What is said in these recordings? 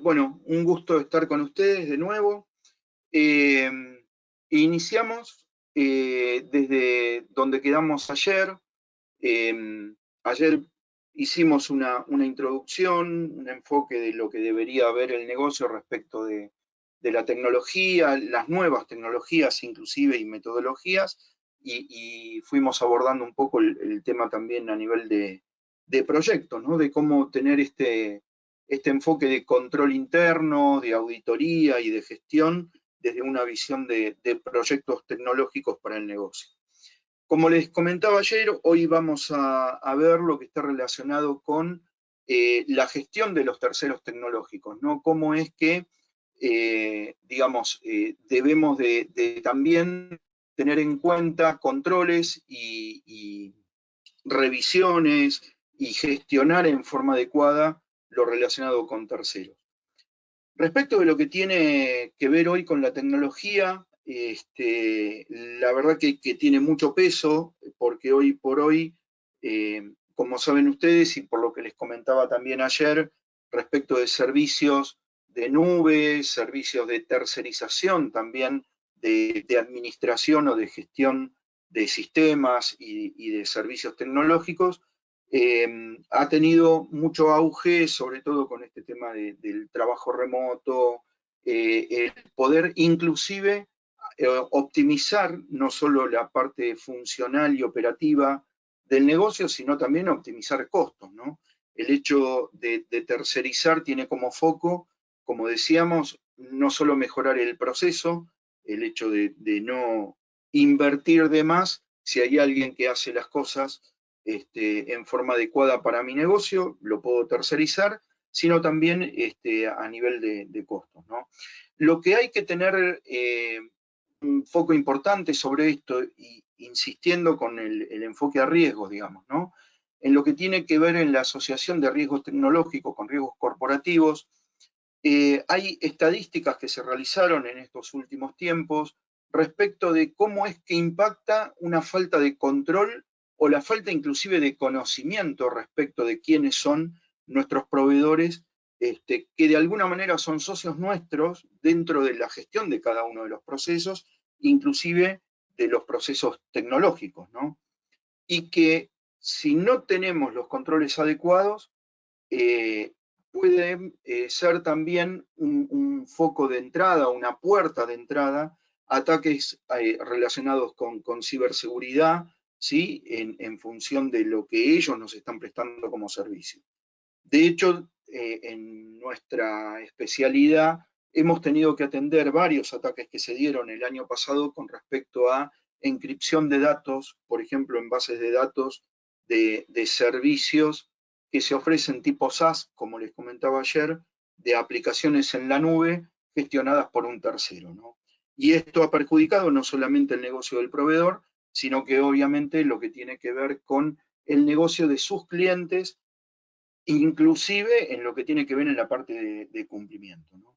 Bueno, un gusto estar con ustedes de nuevo. Eh, Iniciamos desde donde quedamos ayer. Ayer hicimos una introducción, un enfoque de lo que debería haber el negocio respecto de la tecnología, las nuevas tecnologías inclusive y metodologías, y fuimos abordando un poco el tema también a nivel de proyectos, ¿no? De cómo tener este enfoque de control interno, de auditoría y de gestión desde una visión de proyectos tecnológicos para el negocio. Como les comentaba ayer, hoy vamos a ver lo que está relacionado con la gestión de los terceros tecnológicos, ¿no? Cómo es que, debemos de también tener en cuenta controles y revisiones y gestionar en forma adecuada lo relacionado con terceros. Respecto de lo que tiene que ver hoy con la tecnología, la verdad que tiene mucho peso, porque hoy por hoy, como saben ustedes, y por lo que les comentaba también ayer, respecto de servicios de nube, servicios de tercerización también, de administración o de gestión de sistemas y de servicios tecnológicos, ha tenido mucho auge, sobre todo con este tema del trabajo remoto, el poder inclusive optimizar no solo la parte funcional y operativa del negocio, sino también optimizar costos, ¿no? El hecho de tercerizar tiene como foco, como decíamos, no solo mejorar el proceso, el hecho de no invertir de más si hay alguien que hace las cosas en forma adecuada para mi negocio, lo puedo tercerizar, sino también a nivel de costos, ¿no? Lo que hay que tener un foco importante sobre esto, y insistiendo con el enfoque a riesgos, digamos, ¿no? En lo que tiene que ver en la asociación de riesgos tecnológicos con riesgos corporativos, hay estadísticas que se realizaron en estos últimos tiempos respecto de cómo es que impacta una falta de control o la falta inclusive de conocimiento respecto de quiénes son nuestros proveedores, que de alguna manera son socios nuestros dentro de la gestión de cada uno de los procesos, inclusive de los procesos tecnológicos, ¿no? Y que si no tenemos los controles adecuados, eh, puede ser también un foco de entrada, una puerta de entrada a ataques relacionados con ciberseguridad, ¿sí? En función de lo que ellos nos están prestando como servicio. De hecho, en nuestra especialidad hemos tenido que atender varios ataques que se dieron el año pasado con respecto a encripción de datos, por ejemplo, en bases de datos de servicios que se ofrecen tipo SaaS, como les comentaba ayer, de aplicaciones en la nube gestionadas por un tercero, ¿no? Y esto ha perjudicado no solamente el negocio del proveedor, sino que obviamente lo que tiene que ver con el negocio de sus clientes, inclusive en lo que tiene que ver en la parte de cumplimiento, ¿no?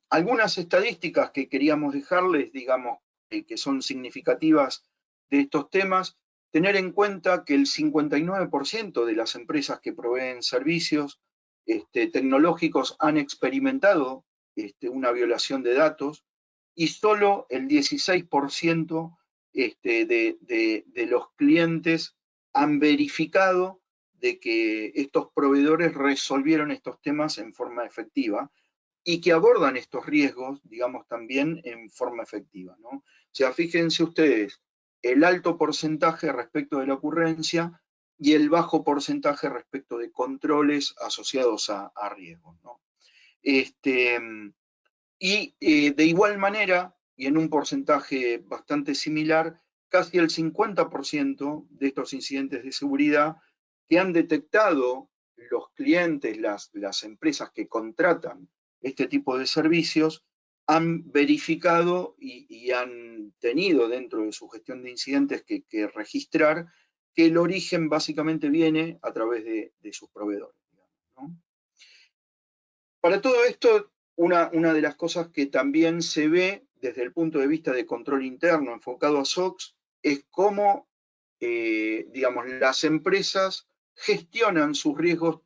Algunas estadísticas que queríamos dejarles, digamos, que son significativas de estos temas: tener en cuenta que el 59% de las empresas que proveen servicios tecnológicos han experimentado una violación de datos, y solo el 16% de los clientes han verificado de que estos proveedores resolvieron estos temas en forma efectiva y que abordan estos riesgos, digamos, también en forma efectiva, ¿no? O sea, fíjense ustedes, el alto porcentaje respecto de la ocurrencia y el bajo porcentaje respecto de controles asociados a riesgos, ¿no? De igual manera, y en un porcentaje bastante similar, casi el 50% de estos incidentes de seguridad que han detectado los clientes, las empresas que contratan este tipo de servicios, han verificado y han tenido dentro de su gestión de incidentes que registrar que el origen básicamente viene a través de sus proveedores, digamos, ¿no? Para todo esto, una de las cosas que también se ve desde el punto de vista de control interno enfocado a SOX es cómo, digamos, las empresas gestionan sus riesgos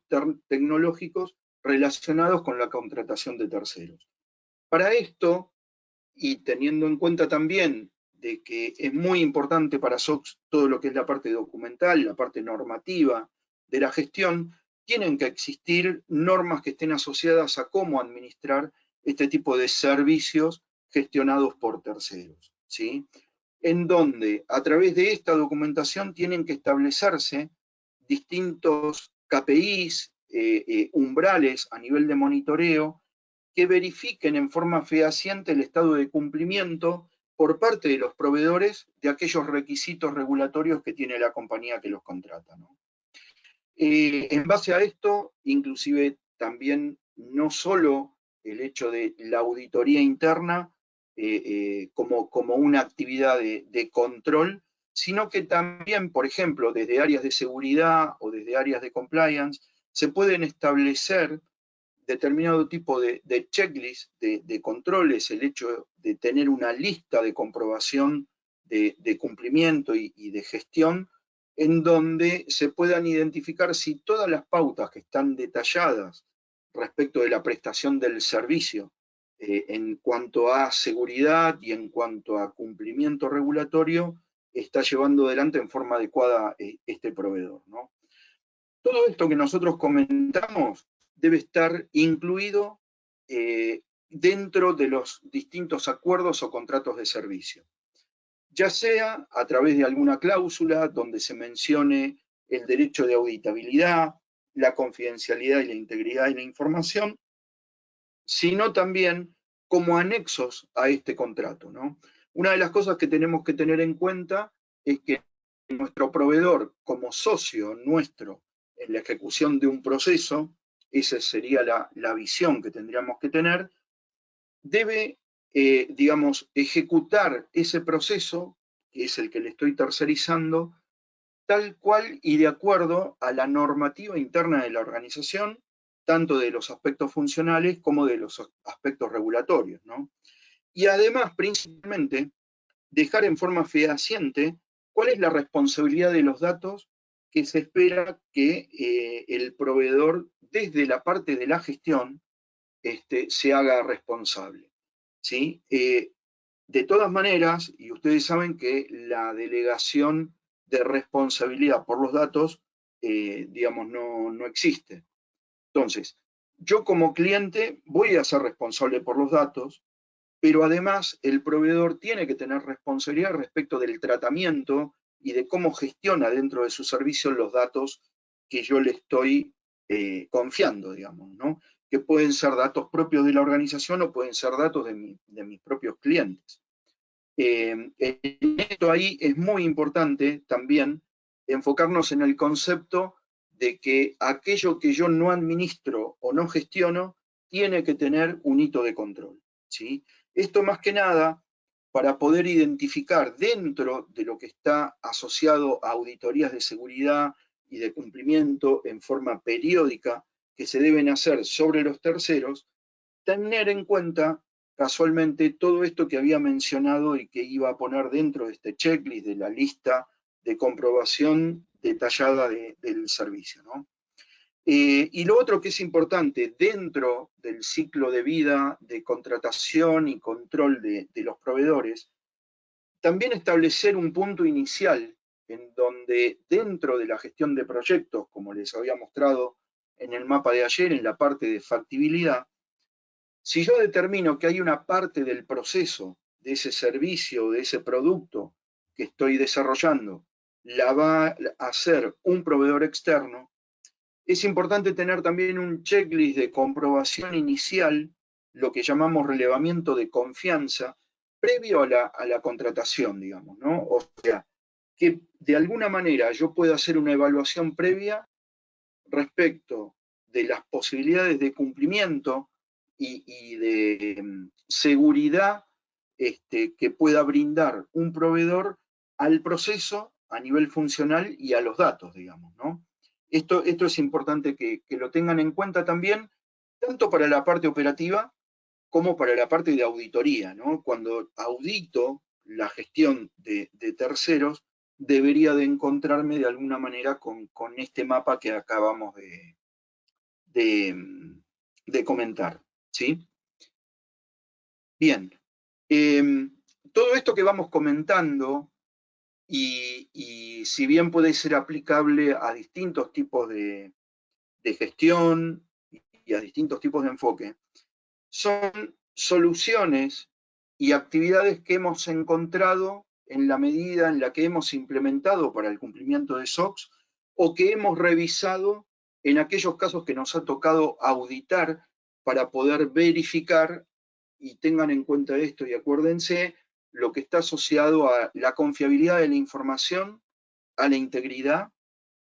tecnológicos relacionados con la contratación de terceros. Para esto, y teniendo en cuenta también de que es muy importante para SOX todo lo que es la parte documental, la parte normativa de la gestión, tienen que existir normas que estén asociadas a cómo administrar este tipo de servicios gestionados por terceros, ¿sí? En donde a través de esta documentación tienen que establecerse distintos KPIs, umbrales a nivel de monitoreo, que verifiquen en forma fehaciente el estado de cumplimiento por parte de los proveedores de aquellos requisitos regulatorios que tiene la compañía que los contrata, ¿no? En base a esto, inclusive también no solo el hecho de la auditoría interna como una actividad de control, sino que también, por ejemplo, desde áreas de seguridad o desde áreas de compliance, se pueden establecer determinado tipo de checklist de controles, el hecho de tener una lista de comprobación de cumplimiento y de gestión, en donde se puedan identificar si todas las pautas que están detalladas respecto de la prestación del servicio en cuanto a seguridad y en cuanto a cumplimiento regulatorio está llevando adelante en forma adecuada este proveedor, ¿no? Todo esto que nosotros comentamos debe estar incluido dentro de los distintos acuerdos o contratos de servicio, ya sea a través de alguna cláusula donde se mencione el derecho de auditabilidad, la confidencialidad y la integridad de la información, sino también como anexos a este contrato, ¿no? Una de las cosas que tenemos que tener en cuenta es que nuestro proveedor, como socio nuestro en la ejecución de un proceso, esa sería la visión que tendríamos que tener, debe, digamos, ejecutar ese proceso, que es el que le estoy tercerizando, tal cual y de acuerdo a la normativa interna de la organización, tanto de los aspectos funcionales como de los aspectos regulatorios, ¿no? Y además, principalmente, dejar en forma fehaciente cuál es la responsabilidad de los datos que se espera que el proveedor, desde la parte de la gestión, se haga responsable, ¿sí? De todas maneras, y ustedes saben que la delegación de responsabilidad por los datos, digamos, no existe. Entonces, yo como cliente voy a ser responsable por los datos, pero además el proveedor tiene que tener responsabilidad respecto del tratamiento y de cómo gestiona dentro de su servicio los datos que yo le estoy confiando, digamos, ¿no? Que pueden ser datos propios de la organización o pueden ser datos de mis propios clientes. En esto ahí es muy importante también enfocarnos en el concepto de que aquello que yo no administro o no gestiono tiene que tener un hito de control, ¿sí? Esto más que nada para poder identificar dentro de lo que está asociado a auditorías de seguridad y de cumplimiento en forma periódica que se deben hacer sobre los terceros, tener en cuenta casualmente todo esto que había mencionado y que iba a poner dentro de este checklist, de la lista de comprobación detallada del servicio, ¿no? Y lo otro que es importante dentro del ciclo de vida de contratación y control de los proveedores, también establecer un punto inicial en donde dentro de la gestión de proyectos, como les había mostrado en el mapa de ayer, en la parte de factibilidad, si yo determino que hay una parte del proceso de ese servicio, de ese producto que estoy desarrollando, la va a hacer un proveedor externo, es importante tener también un checklist de comprobación inicial, lo que llamamos relevamiento de confianza, previo a la contratación, digamos, ¿no? O sea, que de alguna manera yo pueda hacer una evaluación previa respecto de las posibilidades de cumplimiento y de seguridad que pueda brindar un proveedor al proceso a nivel funcional y a los datos, digamos, ¿no? Esto es importante que lo tengan en cuenta también, tanto para la parte operativa como para la parte de auditoría, ¿no? Cuando audito la gestión de terceros, debería de encontrarme de alguna manera con este mapa que acabamos de comentar, ¿sí? Bien, todo esto que vamos comentando, y si bien puede ser aplicable a distintos tipos de gestión y a distintos tipos de enfoque, son soluciones y actividades que hemos encontrado en la medida en la que hemos implementado para el cumplimiento de SOX o que hemos revisado en aquellos casos que nos ha tocado auditar para poder verificar, y tengan en cuenta esto y acuérdense, lo que está asociado a la confiabilidad de la información, a la integridad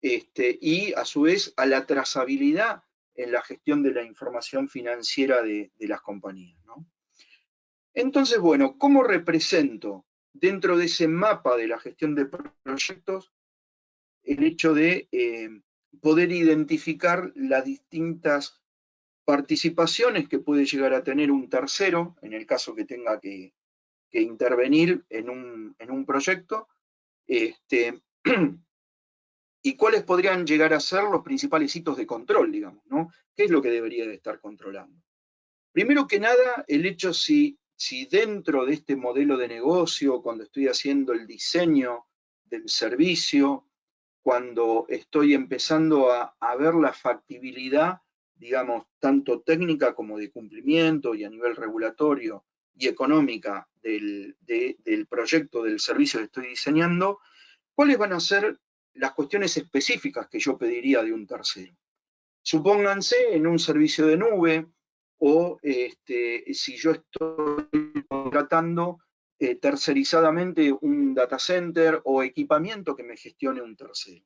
y a su vez a la trazabilidad en la gestión de la información financiera de las compañías, ¿no? Entonces, bueno, ¿cómo represento dentro de ese mapa de la gestión de proyectos el hecho de poder identificar las distintas participaciones que puede llegar a tener un tercero, en el caso que tenga que intervenir en un proyecto, y cuáles podrían llegar a ser los principales hitos de control, digamos, ¿no? ¿Qué es lo que debería de estar controlando? Primero que nada, el hecho si dentro de este modelo de negocio, cuando estoy haciendo el diseño del servicio, cuando estoy empezando a ver la factibilidad, digamos, tanto técnica como de cumplimiento y a nivel regulatorio y económica del proyecto, del servicio que estoy diseñando, ¿cuáles van a ser las cuestiones específicas que yo pediría de un tercero? Supónganse en un servicio de nube o si yo estoy contratando tercerizadamente un data center o equipamiento que me gestione un tercero.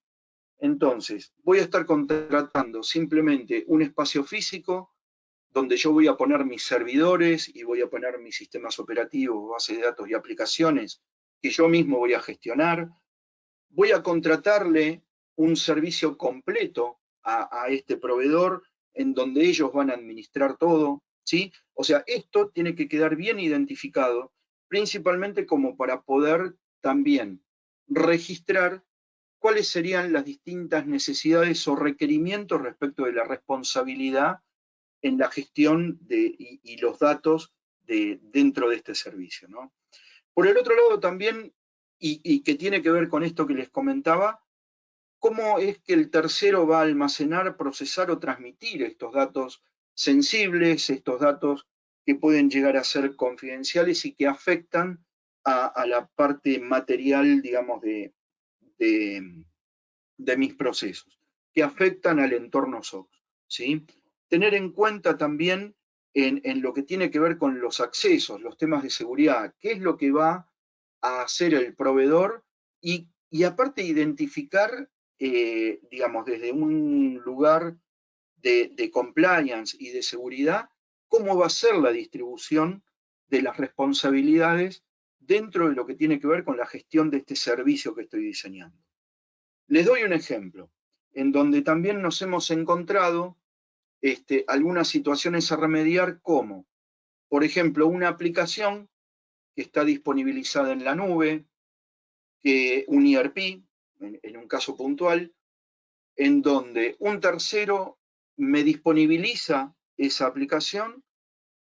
Entonces, voy a estar contratando simplemente un espacio físico donde yo voy a poner mis servidores y voy a poner mis sistemas operativos, bases de datos y aplicaciones que yo mismo voy a gestionar. Voy a contratarle un servicio completo a este proveedor en donde ellos van a administrar todo, ¿sí? O sea, esto tiene que quedar bien identificado, principalmente como para poder también registrar cuáles serían las distintas necesidades o requerimientos respecto de la responsabilidad en la gestión y los datos dentro de este servicio, ¿no? Por el otro lado también, y que tiene que ver con esto que les comentaba, cómo es que el tercero va a almacenar, procesar o transmitir estos datos sensibles, estos datos que pueden llegar a ser confidenciales y que afectan a la parte material, digamos, de mis procesos, que afectan al entorno SOX, ¿sí? Tener en cuenta también en lo que tiene que ver con los accesos, los temas de seguridad, qué es lo que va a hacer el proveedor y aparte identificar, digamos, desde un lugar de compliance y de seguridad, cómo va a ser la distribución de las responsabilidades dentro de lo que tiene que ver con la gestión de este servicio que estoy diseñando. Les doy un ejemplo, en donde también nos hemos encontrado algunas situaciones a remediar como, por ejemplo, una aplicación que está disponibilizada en la nube, un ERP, en un caso puntual, en donde un tercero me disponibiliza esa aplicación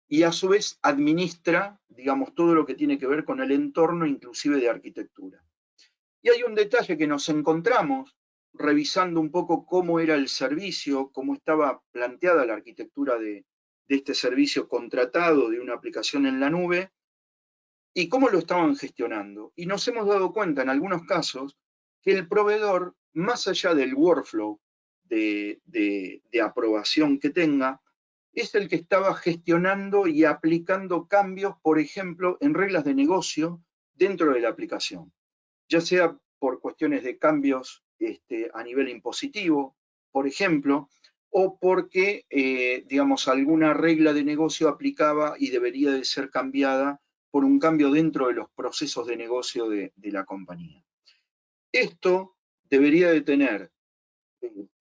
y a su vez administra, digamos, todo lo que tiene que ver con el entorno, inclusive de arquitectura. Y hay un detalle que nos encontramos revisando un poco cómo era el servicio, cómo estaba planteada la arquitectura de este servicio contratado de una aplicación en la nube y cómo lo estaban gestionando. Y nos hemos dado cuenta en algunos casos que el proveedor, más allá del workflow de aprobación que tenga, es el que estaba gestionando y aplicando cambios, por ejemplo, en reglas de negocio dentro de la aplicación, ya sea por cuestiones de cambios a nivel impositivo, por ejemplo, o porque, digamos, alguna regla de negocio aplicaba y debería de ser cambiada por un cambio dentro de los procesos de negocio de la compañía. Esto debería de tener,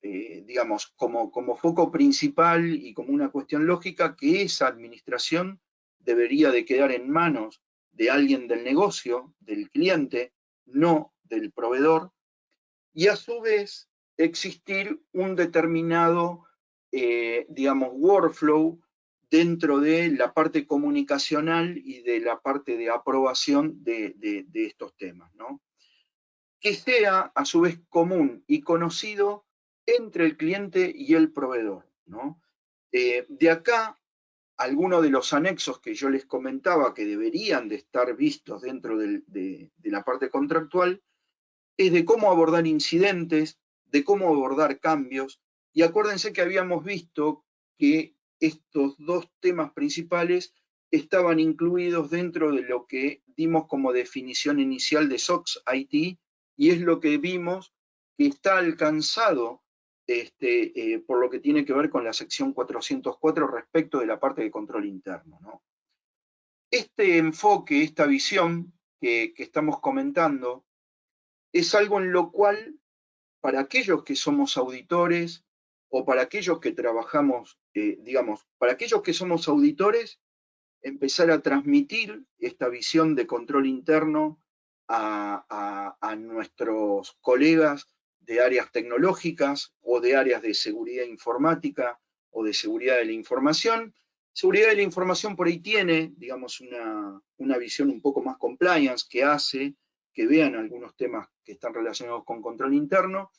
digamos, como foco principal y como una cuestión lógica que esa administración debería de quedar en manos de alguien del negocio, del cliente, no del proveedor, y a su vez existir un determinado digamos, workflow dentro de la parte comunicacional y de la parte de aprobación de estos temas, ¿no? Que sea a su vez común y conocido entre el cliente y el proveedor, ¿no? De acá, algunos de los anexos que yo les comentaba que deberían de estar vistos dentro de la parte contractual, es de cómo abordar incidentes, de cómo abordar cambios, y acuérdense que habíamos visto que estos dos temas principales estaban incluidos dentro de lo que dimos como definición inicial de SOX IT, y es lo que vimos que está alcanzado por lo que tiene que ver con la sección 404 respecto de la parte de control interno, ¿no? Este enfoque, esta visión que estamos comentando, es algo en lo cual, para aquellos que somos auditores o para aquellos que trabajamos, digamos, para aquellos que somos auditores, empezar a transmitir esta visión de control interno a nuestros colegas de áreas tecnológicas o de áreas de seguridad informática o de seguridad de la información. Seguridad de la información por ahí tiene, digamos, una visión un poco más compliance que hace que vean algunos temas que están relacionados con control interno.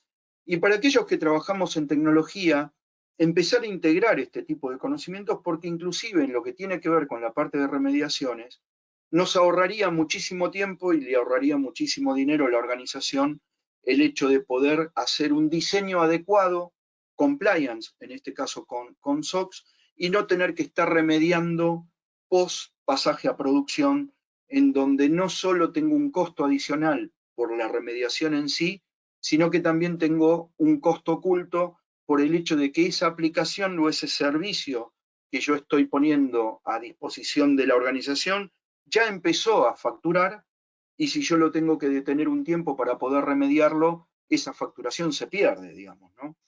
Y para aquellos que trabajamos en tecnología, empezar a integrar este tipo de conocimientos, porque inclusive en lo que tiene que ver con la parte de remediaciones, nos ahorraría muchísimo tiempo y le ahorraría muchísimo dinero a la organización el hecho de poder hacer un diseño adecuado, compliance, en este caso con SOX, y no tener que estar remediando post pasaje a producción, en donde no solo tengo un costo adicional por la remediación en sí, sino que también tengo un costo oculto por el hecho de que esa aplicación o ese servicio que yo estoy poniendo a disposición de la organización ya empezó a facturar, y si yo lo tengo que detener un tiempo para poder remediarlo, esa facturación se pierde, digamos, ¿no?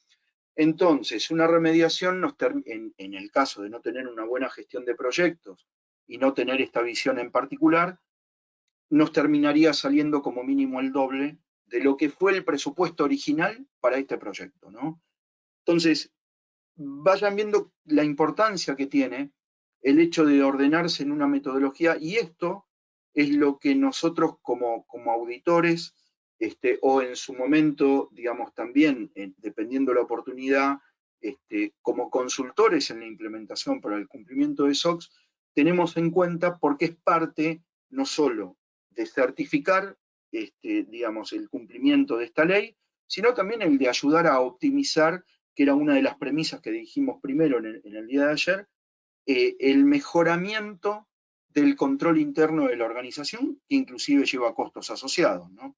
Entonces, una remediación, en el caso de no tener una buena gestión de proyectos y no tener esta visión en particular, nos terminaría saliendo como mínimo el doble de lo que fue el presupuesto original para este proyecto, ¿no? Entonces, vayan viendo la importancia que tiene el hecho de ordenarse en una metodología, y esto es lo que nosotros como auditores, o en su momento, digamos, también, dependiendo de la oportunidad, como consultores en la implementación para el cumplimiento de SOX, tenemos en cuenta, porque es parte no solo de certificar, digamos, el cumplimiento de esta ley, sino también el de ayudar a optimizar, que era una de las premisas que dijimos primero en el día de ayer, el mejoramiento del control interno de la organización, que inclusive lleva costos asociados, ¿no?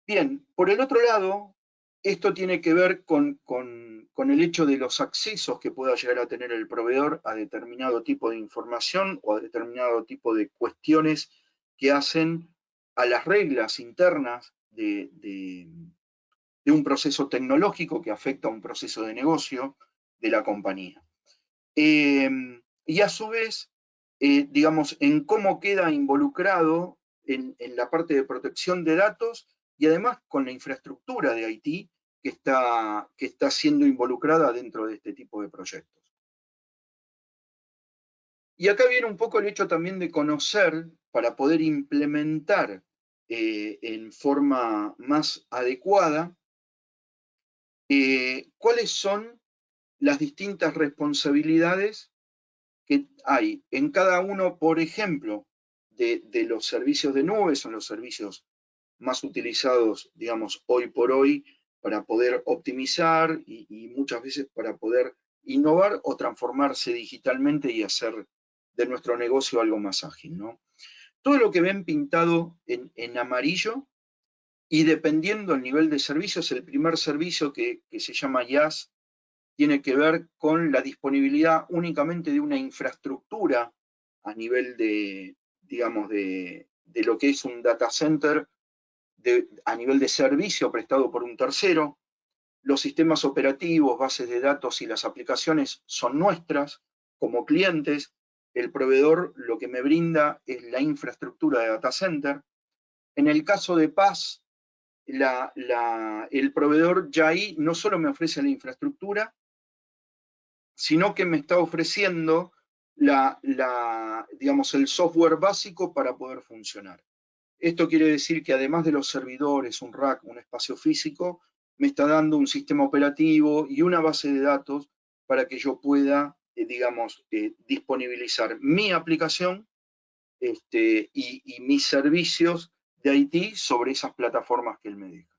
Bien, por el otro lado, esto tiene que ver con el hecho de los accesos que pueda llegar a tener el proveedor a determinado tipo de información o a determinado tipo de cuestiones que hacen a las reglas internas de un proceso tecnológico que afecta a un proceso de negocio de la compañía. Y a su vez, digamos, en cómo queda involucrado en la parte de protección de datos, y además con la infraestructura de IT que está siendo involucrada dentro de este tipo de proyectos. Y acá viene un poco el hecho también de conocer, para poder implementar en forma más adecuada, cuáles son las distintas responsabilidades que hay en cada uno, por ejemplo, de los servicios de nube. Son los servicios más utilizados, digamos, hoy por hoy, para poder optimizar y muchas veces para poder innovar o transformarse digitalmente y hacer de nuestro negocio algo más ágil, ¿no? Todo lo que ven pintado en amarillo, y dependiendo del nivel de servicios, el primer servicio que se llama IaaS tiene que ver con la disponibilidad únicamente de una infraestructura a nivel de, digamos, de lo que es un data center, a nivel de servicio prestado por un tercero. Los sistemas operativos, bases de datos y las aplicaciones son nuestras como clientes. El proveedor lo que me brinda es la infraestructura de data center. En el caso de PaaS, el proveedor ya ahí no solo me ofrece la infraestructura, sino que me está ofreciendo digamos, el software básico para poder funcionar. Esto quiere decir que además de los servidores, un rack, un espacio físico, me está dando un sistema operativo y una base de datos para que yo pueda, digamos, disponibilizar mi aplicación y mis servicios de IT sobre esas plataformas que él me deja.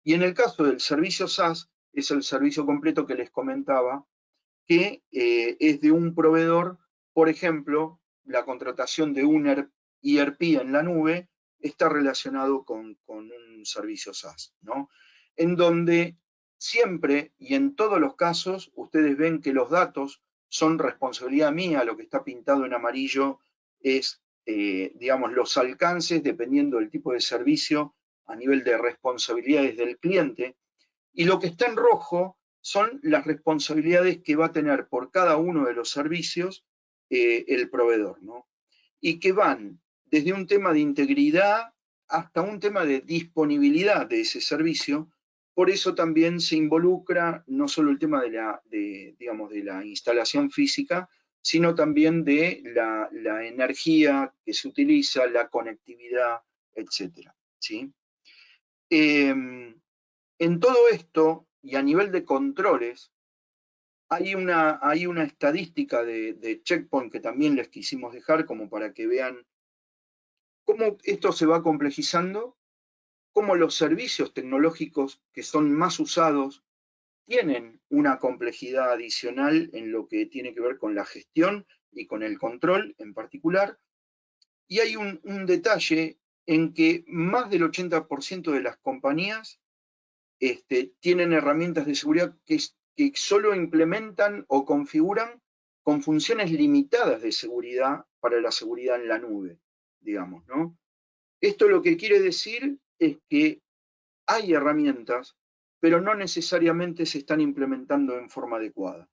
Y en el caso del servicio SaaS, es el servicio completo que les comentaba, que es de un proveedor, por ejemplo, la contratación de un ERP en la nube está relacionado con un servicio SaaS, ¿no? En donde siempre y en todos los casos ustedes ven que los datos son responsabilidad mía, lo que está pintado en amarillo es, digamos, los alcances dependiendo del tipo de servicio a nivel de responsabilidades del cliente, y lo que está en rojo son las responsabilidades que va a tener por cada uno de los servicios el proveedor, ¿no? Y que van desde un tema de integridad hasta un tema de disponibilidad de ese servicio. Por eso también se involucra no solo el tema digamos, de la instalación física, sino también de la energía que se utiliza, la conectividad, etcétera, ¿sí? En todo esto, y a nivel de controles, hay una estadística de Checkpoint que también les quisimos dejar como para que vean cómo esto se va complejizando, cómo los servicios tecnológicos que son más usados tienen una complejidad adicional en lo que tiene que ver con la gestión y con el control en particular. Y hay un detalle en que más del 80% de las compañías tienen herramientas de seguridad que solo implementan o configuran con funciones limitadas de seguridad para la seguridad en la nube, digamos, ¿no? Esto lo que quiere decir es que hay herramientas, pero no necesariamente se están implementando en forma adecuada.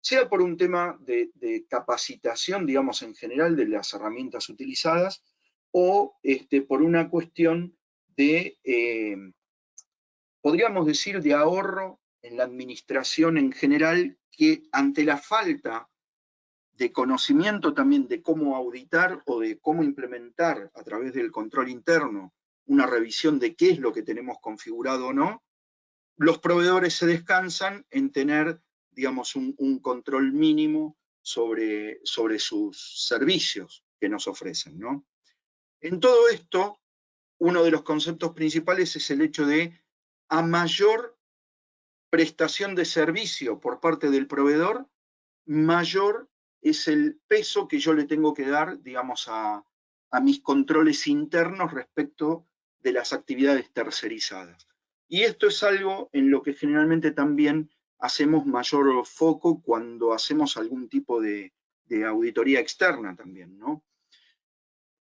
Sea por un tema de capacitación, digamos, en general de las herramientas utilizadas, o por una cuestión de podríamos decir, de ahorro en la administración en general, que ante la falta de conocimiento también de cómo auditar o de cómo implementar a través del control interno una revisión de qué es lo que tenemos configurado o no, los proveedores se descansan en tener, digamos, un control mínimo sobre sus servicios que nos ofrecen, ¿no? En todo esto, uno de los conceptos principales es el hecho de a mayor prestación de servicio por parte del proveedor, mayor es el peso que yo le tengo que dar, digamos, a mis controles internos respecto de las actividades tercerizadas. Y esto es algo en lo que generalmente también hacemos mayor foco cuando hacemos algún tipo de auditoría externa también, ¿no?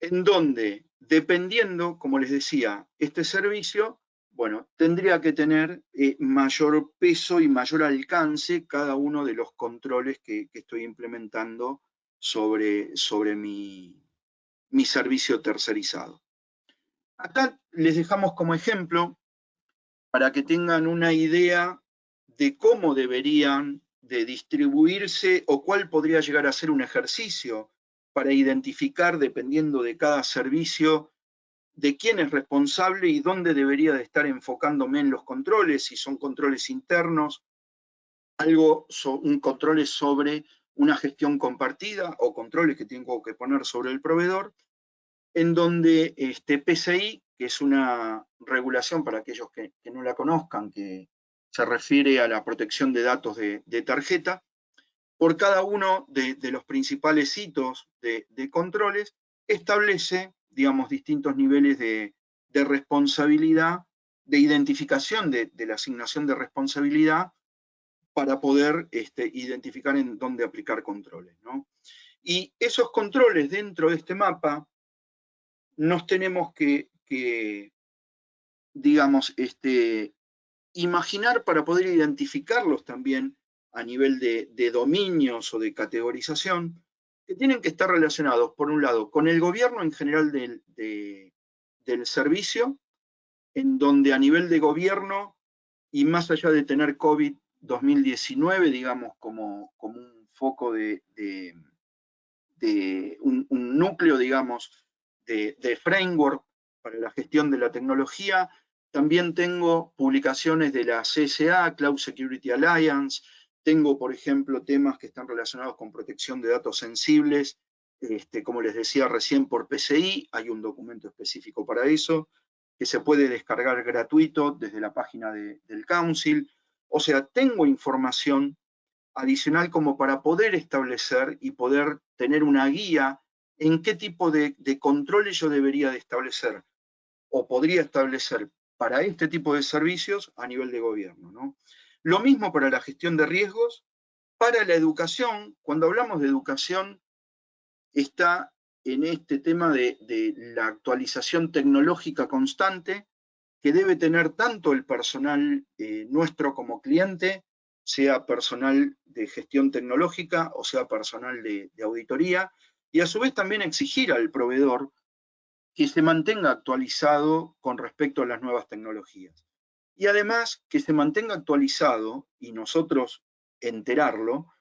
En donde, dependiendo, como les decía, este servicio, bueno, tendría que tener mayor peso y mayor alcance cada uno de los controles que estoy implementando sobre mi servicio tercerizado. Acá les dejamos como ejemplo para que tengan una idea de cómo deberían de distribuirse o cuál podría llegar a ser un ejercicio para identificar, dependiendo de cada servicio, de quién es responsable y dónde debería de estar enfocándome en los controles, si son controles internos, un control sobre una gestión compartida o controles que tengo que poner sobre el proveedor, en donde PCI, que es una regulación para aquellos que no la conozcan, que se refiere a la protección de datos de tarjeta, por cada uno de los principales hitos de controles, establece, digamos, distintos niveles de responsabilidad, de identificación de la asignación de responsabilidad para poder identificar en dónde aplicar controles, ¿no? Y esos controles dentro de este mapa nos tenemos que digamos, imaginar para poder identificarlos también a nivel de dominios o de categorización, que tienen que estar relacionados, por un lado, con el gobierno en general del servicio, en donde a nivel de gobierno, y más allá de tener COVID, 2019, digamos, como un foco de un núcleo, digamos, de framework para la gestión de la tecnología. También tengo publicaciones de la CSA, Cloud Security Alliance. Tengo, por ejemplo, temas que están relacionados con protección de datos sensibles. Como les decía recién, por PCI, hay un documento específico para eso, que se puede descargar gratuito desde la página del Council. O sea, tengo información adicional como para poder establecer y poder tener una guía en qué tipo de controles yo debería de establecer o podría establecer para este tipo de servicios a nivel de gobierno, ¿no? Lo mismo para la gestión de riesgos, para la educación. Cuando hablamos de educación, está en este tema de la actualización tecnológica constante que debe tener tanto el personal nuestro como cliente, sea personal de gestión tecnológica o sea personal de auditoría, y a su vez también exigir al proveedor que se mantenga actualizado con respecto a las nuevas tecnologías. Y además que se mantenga actualizado, y nosotros enterarlo,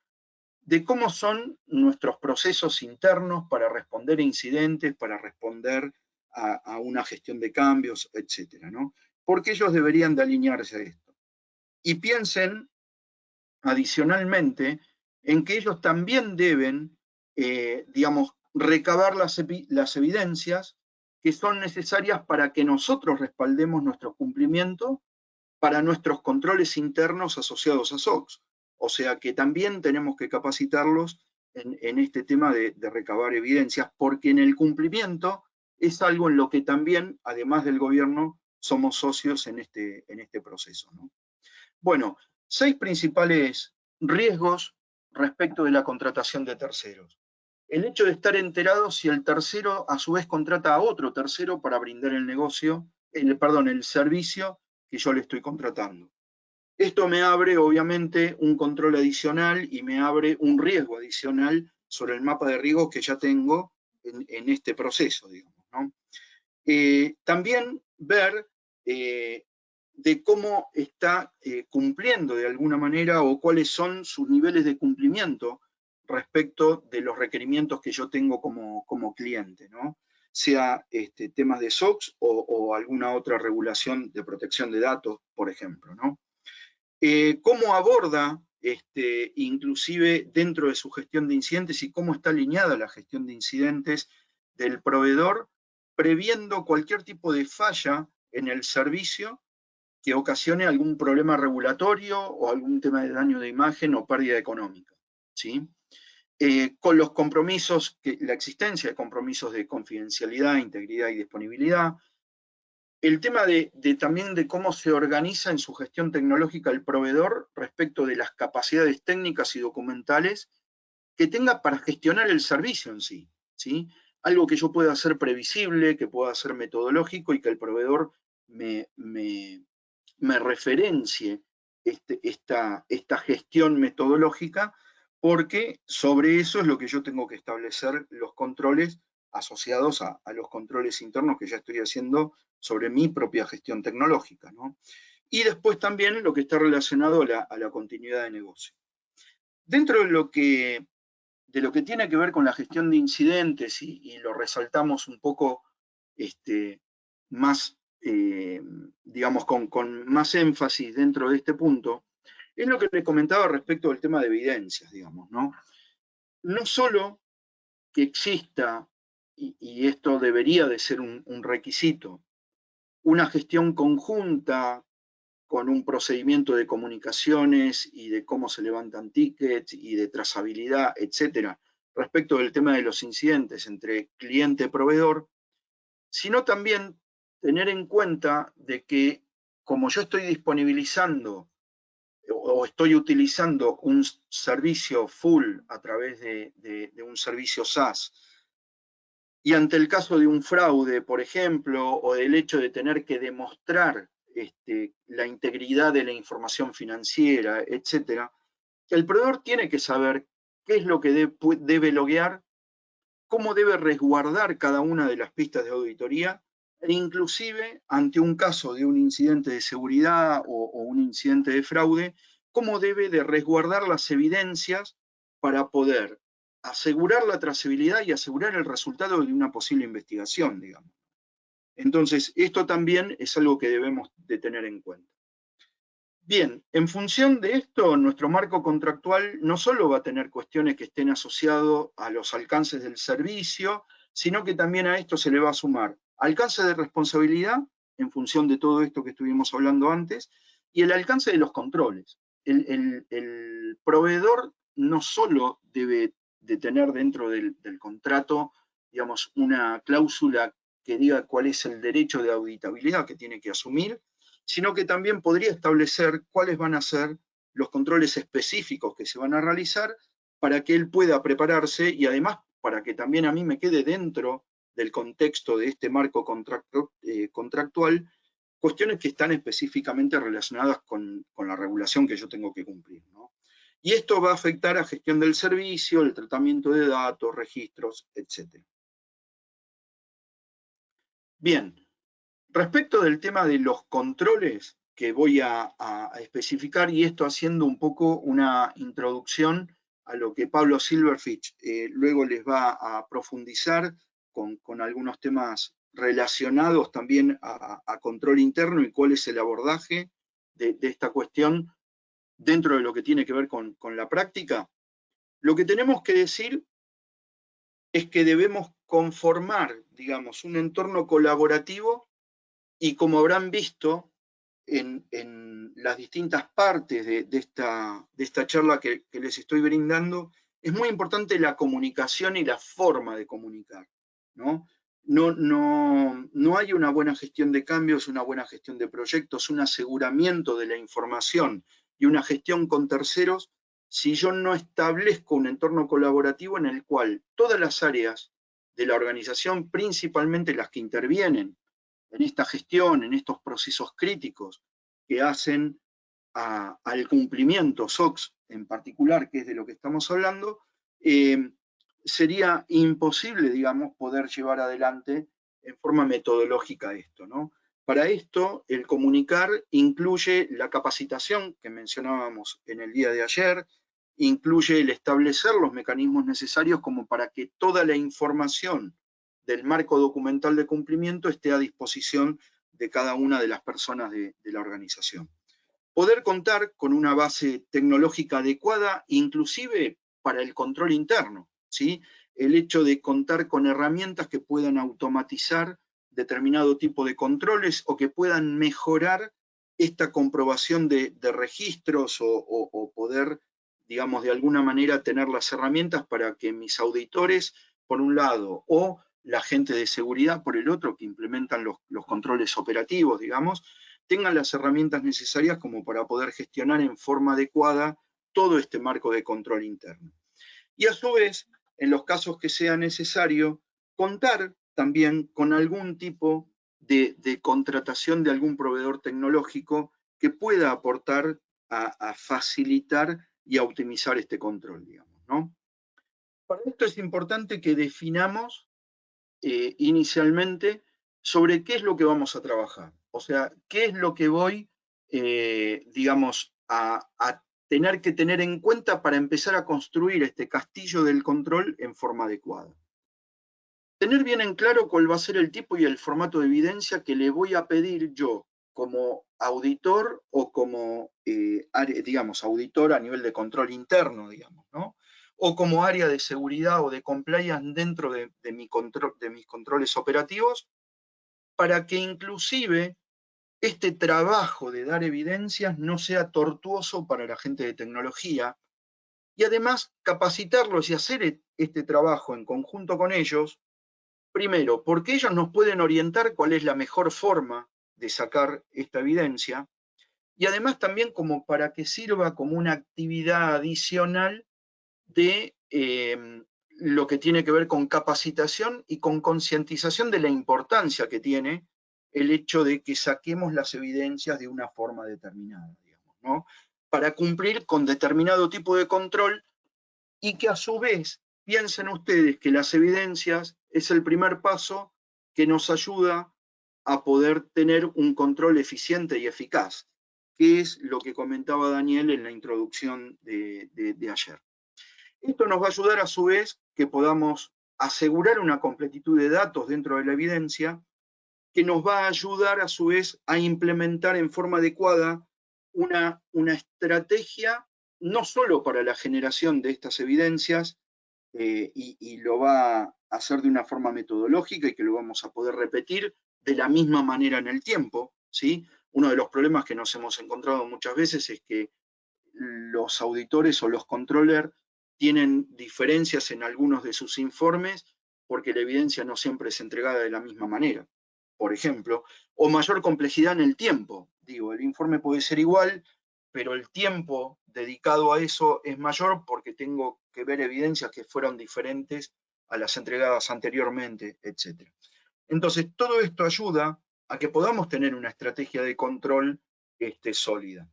de cómo son nuestros procesos internos para responder a incidentes, para responder a una gestión de cambios, etcétera, ¿no? Porque ellos deberían de alinearse a esto. Y piensen adicionalmente en que ellos también deben, digamos, recabar las evidencias que son necesarias para que nosotros respaldemos nuestro cumplimiento para nuestros controles internos asociados a SOX. O sea que también tenemos que capacitarlos en este tema de recabar evidencias, porque en el cumplimiento es algo en lo que también, además del gobierno, somos socios en este proceso, ¿no? Bueno, 6 principales riesgos respecto de la contratación de terceros. El hecho de estar enterado si el tercero a su vez contrata a otro tercero para brindar el servicio que yo le estoy contratando. Esto me abre, obviamente, un control adicional y me abre un riesgo adicional sobre el mapa de riesgos que ya tengo en este proceso, digamos, ¿no? También ver de cómo está cumpliendo de alguna manera o cuáles son sus niveles de cumplimiento respecto de los requerimientos que yo tengo como cliente, ¿no? Sea temas de SOX o alguna otra regulación de protección de datos, por ejemplo, ¿no? Cómo aborda, inclusive dentro de su gestión de incidentes y cómo está alineada la gestión de incidentes del proveedor, previendo cualquier tipo de falla en el servicio que ocasione algún problema regulatorio o algún tema de daño de imagen o pérdida económica, ¿sí? Con los compromisos, la existencia de compromisos de confidencialidad, integridad y disponibilidad. El tema también de cómo se organiza en su gestión tecnológica el proveedor respecto de las capacidades técnicas y documentales que tenga para gestionar el servicio en sí, ¿sí? Algo que yo pueda hacer previsible, que pueda ser metodológico y que el proveedor me referencie esta gestión metodológica, porque sobre eso es lo que yo tengo que establecer los controles asociados a los controles internos que ya estoy haciendo sobre mi propia gestión tecnológica, ¿no? Y después también lo que está relacionado a la continuidad de negocio. Dentro de lo que tiene que ver con la gestión de incidentes, y lo resaltamos un poco más, digamos, con más énfasis dentro de este punto, es lo que le comentaba respecto del tema de evidencias, digamos, ¿no? No solo que exista, y esto debería de ser un requisito, una gestión conjunta con un procedimiento de comunicaciones y de cómo se levantan tickets y de trazabilidad, etcétera, respecto del tema de los incidentes entre cliente y proveedor, sino también tener en cuenta de que como yo estoy disponibilizando o estoy utilizando un servicio full a través de un servicio SaaS, y ante el caso de un fraude, por ejemplo, o del hecho de tener que demostrar la integridad de la información financiera, etcétera, el proveedor tiene que saber qué es lo que debe loguear, cómo debe resguardar cada una de las pistas de auditoría, e inclusive ante un caso de un incidente de seguridad o un incidente de fraude, cómo debe de resguardar las evidencias para poder asegurar la trazabilidad y asegurar el resultado de una posible investigación, digamos. Entonces, esto también es algo que debemos de tener en cuenta. Bien, en función de esto, nuestro marco contractual no solo va a tener cuestiones que estén asociadas a los alcances del servicio, sino que también a esto se le va a sumar alcance de responsabilidad, en función de todo esto que estuvimos hablando antes, y el alcance de los controles. El proveedor no solo debe de tener dentro del contrato, digamos, una cláusula que diga cuál es el derecho de auditabilidad que tiene que asumir, sino que también podría establecer cuáles van a ser los controles específicos que se van a realizar para que él pueda prepararse y además para que también a mí me quede dentro del contexto de este marco contractual cuestiones que están específicamente relacionadas con la regulación que yo tengo que cumplir, ¿no? Y esto va a afectar a gestión del servicio, el tratamiento de datos, registros, etc. Bien, respecto del tema de los controles que voy a especificar, y esto haciendo un poco una introducción a lo que Pablo Silverfish luego les va a profundizar con algunos temas relacionados también a control interno y cuál es el abordaje de esta cuestión dentro de lo que tiene que ver con la práctica. Lo que tenemos que decir es que debemos conformar, digamos, un entorno colaborativo y como habrán visto en las distintas partes de esta charla que les estoy brindando, es muy importante la comunicación y la forma de comunicar, ¿no? No hay una buena gestión de cambios, una buena gestión de proyectos, un aseguramiento de la información y una gestión con terceros si yo no establezco un entorno colaborativo en el cual todas las áreas de la organización, principalmente las que intervienen en esta gestión, en estos procesos críticos que hacen al cumplimiento, SOX en particular, que es de lo que estamos hablando, sería imposible, digamos, poder llevar adelante en forma metodológica esto, ¿no? Para esto, el comunicar incluye la capacitación que mencionábamos en el día de ayer, incluye el establecer los mecanismos necesarios como para que toda la información del marco documental de cumplimiento esté a disposición de cada una de las personas de la organización. Poder contar con una base tecnológica adecuada, inclusive para el control interno, ¿sí? El hecho de contar con herramientas que puedan automatizar determinado tipo de controles o que puedan mejorar esta comprobación de registros o poder, digamos, de alguna manera tener las herramientas para que mis auditores, por un lado, o la gente de seguridad, por el otro, que implementan los controles operativos, digamos, tengan las herramientas necesarias como para poder gestionar en forma adecuada todo este marco de control interno. Y a su vez, en los casos que sea necesario, contar también con algún tipo de contratación de algún proveedor tecnológico que pueda aportar a facilitar y a optimizar este control, digamos, ¿no? Para esto es importante que definamos inicialmente sobre qué es lo que vamos a trabajar. O sea, qué es lo que voy, digamos, a tener que tener en cuenta para empezar a construir este castillo del control en forma adecuada. Tener bien en claro cuál va a ser el tipo y el formato de evidencia que le voy a pedir yo como auditor o como, digamos, auditor a nivel de control interno, digamos, ¿no? O como área de seguridad o de compliance dentro de mis controles operativos, para que inclusive este trabajo de dar evidencias no sea tortuoso para la gente de tecnología, y además capacitarlos y hacer este trabajo en conjunto con ellos. Primero, porque ellos nos pueden orientar cuál es la mejor forma de sacar esta evidencia, y además también como para que sirva como una actividad adicional de lo que tiene que ver con capacitación y con concientización de la importancia que tiene el hecho de que saquemos las evidencias de una forma determinada, digamos, ¿no? Para cumplir con determinado tipo de control y que a su vez piensen ustedes que las evidencias es el primer paso que nos ayuda a poder tener un control eficiente y eficaz, que es lo que comentaba Daniel en la introducción de ayer. Esto nos va a ayudar a su vez que podamos asegurar una completitud de datos dentro de la evidencia, que nos va a ayudar a su vez a implementar en forma adecuada una estrategia no solo para la generación de estas evidencias, y lo va a hacer de una forma metodológica y que lo vamos a poder repetir de la misma manera en el tiempo, ¿sí? Uno de los problemas que nos hemos encontrado muchas veces es que los auditores o los controllers tienen diferencias en algunos de sus informes porque la evidencia no siempre es entregada de la misma manera, por ejemplo, o mayor complejidad en el tiempo. Digo, el informe puede ser igual, pero el tiempo dedicado a eso es mayor porque tengo que ver evidencias que fueron diferentes a las entregadas anteriormente, etc. Entonces, todo esto ayuda a que podamos tener una estrategia de control sólida.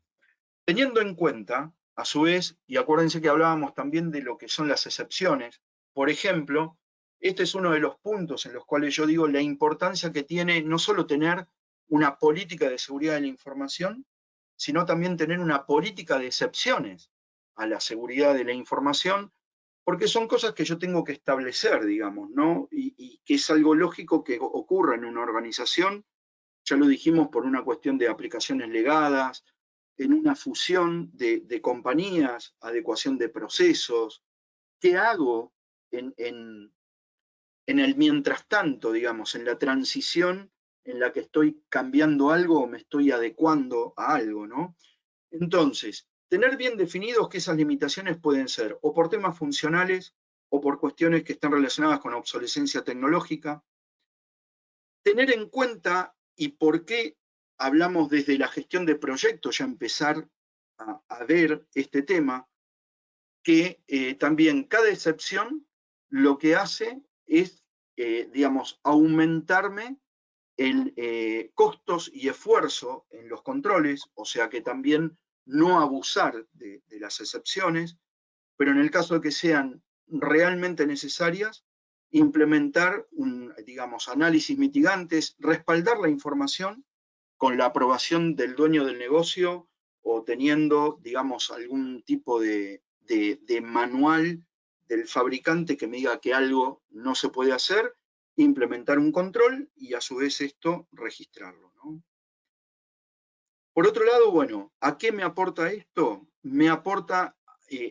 Teniendo en cuenta, a su vez, y acuérdense que hablábamos también de lo que son las excepciones, por ejemplo, este es uno de los puntos en los cuales yo digo la importancia que tiene no solo tener una política de seguridad de la información, sino también tener una política de excepciones a la seguridad de la información, porque son cosas que yo tengo que establecer, digamos, ¿no? Y que es algo lógico que ocurra en una organización, ya lo dijimos, por una cuestión de aplicaciones legadas, en una fusión de compañías, adecuación de procesos. ¿Qué hago en el mientras tanto, digamos, en la transición en la que estoy cambiando algo o me estoy adecuando a algo, ¿no? Entonces, tener bien definidos que esas limitaciones pueden ser o por temas funcionales o por cuestiones que están relacionadas con obsolescencia tecnológica. Tener en cuenta y por qué hablamos desde la gestión de proyectos, ya empezar a ver este tema, que también cada excepción lo que hace es, digamos, aumentarme el costos y esfuerzo en los controles, o sea que también no abusar de las excepciones, pero en el caso de que sean realmente necesarias, implementar digamos, análisis mitigantes, respaldar la información con la aprobación del dueño del negocio o teniendo, digamos, algún tipo de manual del fabricante que me diga que algo no se puede hacer, implementar un control y a su vez esto registrarlo, ¿no? Por otro lado, bueno, ¿a qué me aporta esto? Me aporta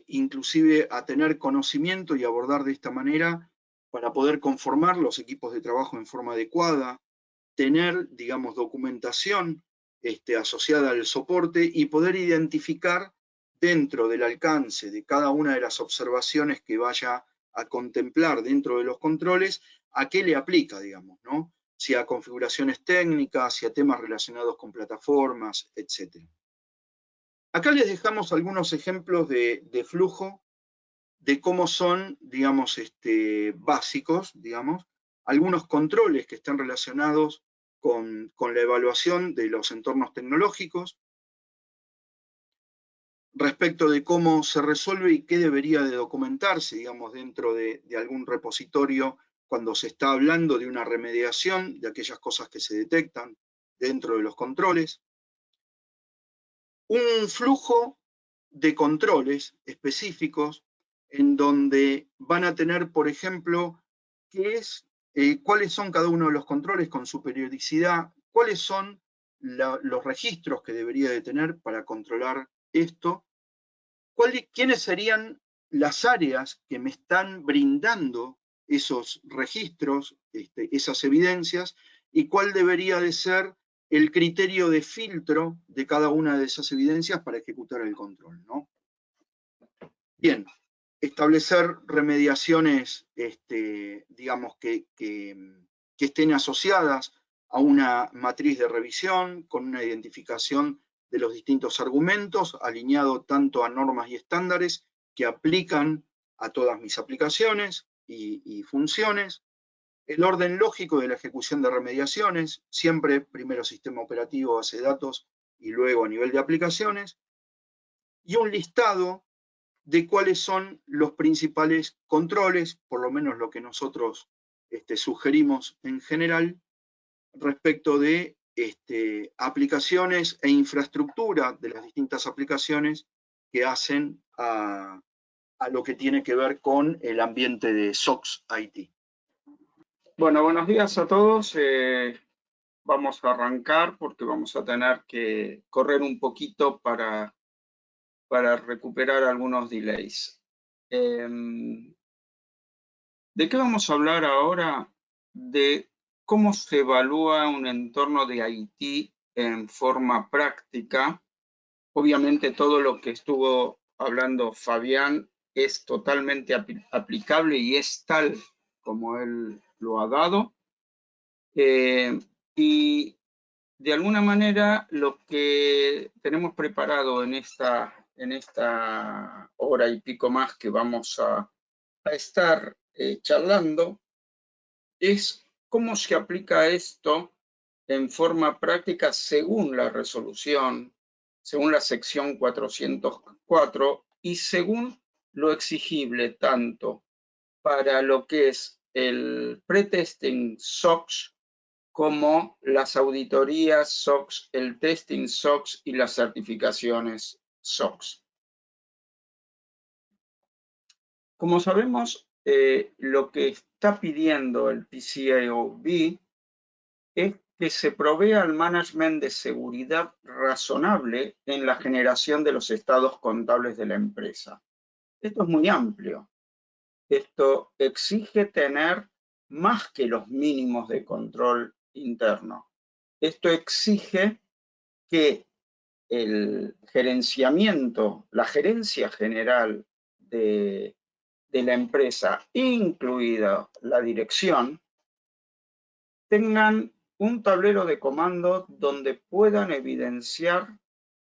inclusive a tener conocimiento y abordar de esta manera para poder conformar los equipos de trabajo en forma adecuada, tener, digamos, documentación asociada al soporte y poder identificar dentro del alcance de cada una de las observaciones que vaya a contemplar dentro de los controles, a qué le aplica, digamos, ¿no? Si a configuraciones técnicas, si a temas relacionados con plataformas, etc. Acá les dejamos algunos ejemplos de flujo, de cómo son, digamos, básicos, digamos, algunos controles que están relacionados con la evaluación de los entornos tecnológicos, respecto de cómo se resuelve y qué debería de documentarse, digamos, dentro de algún repositorio cuando se está hablando de una remediación de aquellas cosas que se detectan dentro de los controles. Un flujo de controles específicos en donde van a tener, por ejemplo, cuáles son cada uno de los controles con su periodicidad, cuáles son los registros que debería de tener para controlar esto, quiénes serían las áreas que me están brindando esos registros, esas evidencias, y cuál debería de ser el criterio de filtro de cada una de esas evidencias para ejecutar el control, ¿no? Bien, establecer remediaciones, digamos, que estén asociadas a una matriz de revisión, con una identificación de los distintos argumentos, alineado tanto a normas y estándares que aplican a todas mis aplicaciones y funciones, el orden lógico de la ejecución de remediaciones, siempre primero sistema operativo, base de datos y luego a nivel de aplicaciones, y un listado de cuáles son los principales controles, por lo menos lo que nosotros sugerimos en general, respecto de aplicaciones e infraestructura de las distintas aplicaciones que hacen a lo que tiene que ver con el ambiente de SOX IT. Bueno, buenos días a todos. Vamos a arrancar porque vamos a tener que correr un poquito para recuperar algunos delays. ¿De qué vamos a hablar ahora? De cómo se evalúa un entorno de IT en forma práctica. Obviamente todo lo que estuvo hablando Fabián es totalmente aplicable y es tal como él lo ha dado. Y de alguna manera lo que tenemos preparado en esta hora y pico más que vamos a estar charlando es cómo se aplica esto en forma práctica según la resolución, según la sección 404 y según lo exigible tanto para lo que es el pretesting SOX como las auditorías SOX, el testing SOX y las certificaciones SOX. Como sabemos, lo que está pidiendo el PCAOB es que se provea al management de seguridad razonable en la generación de los estados contables de la empresa. Esto es muy amplio. Esto exige tener más que los mínimos de control interno. Esto exige que el gerenciamiento, la gerencia general de la empresa, incluida la dirección, tengan un tablero de comando donde puedan evidenciar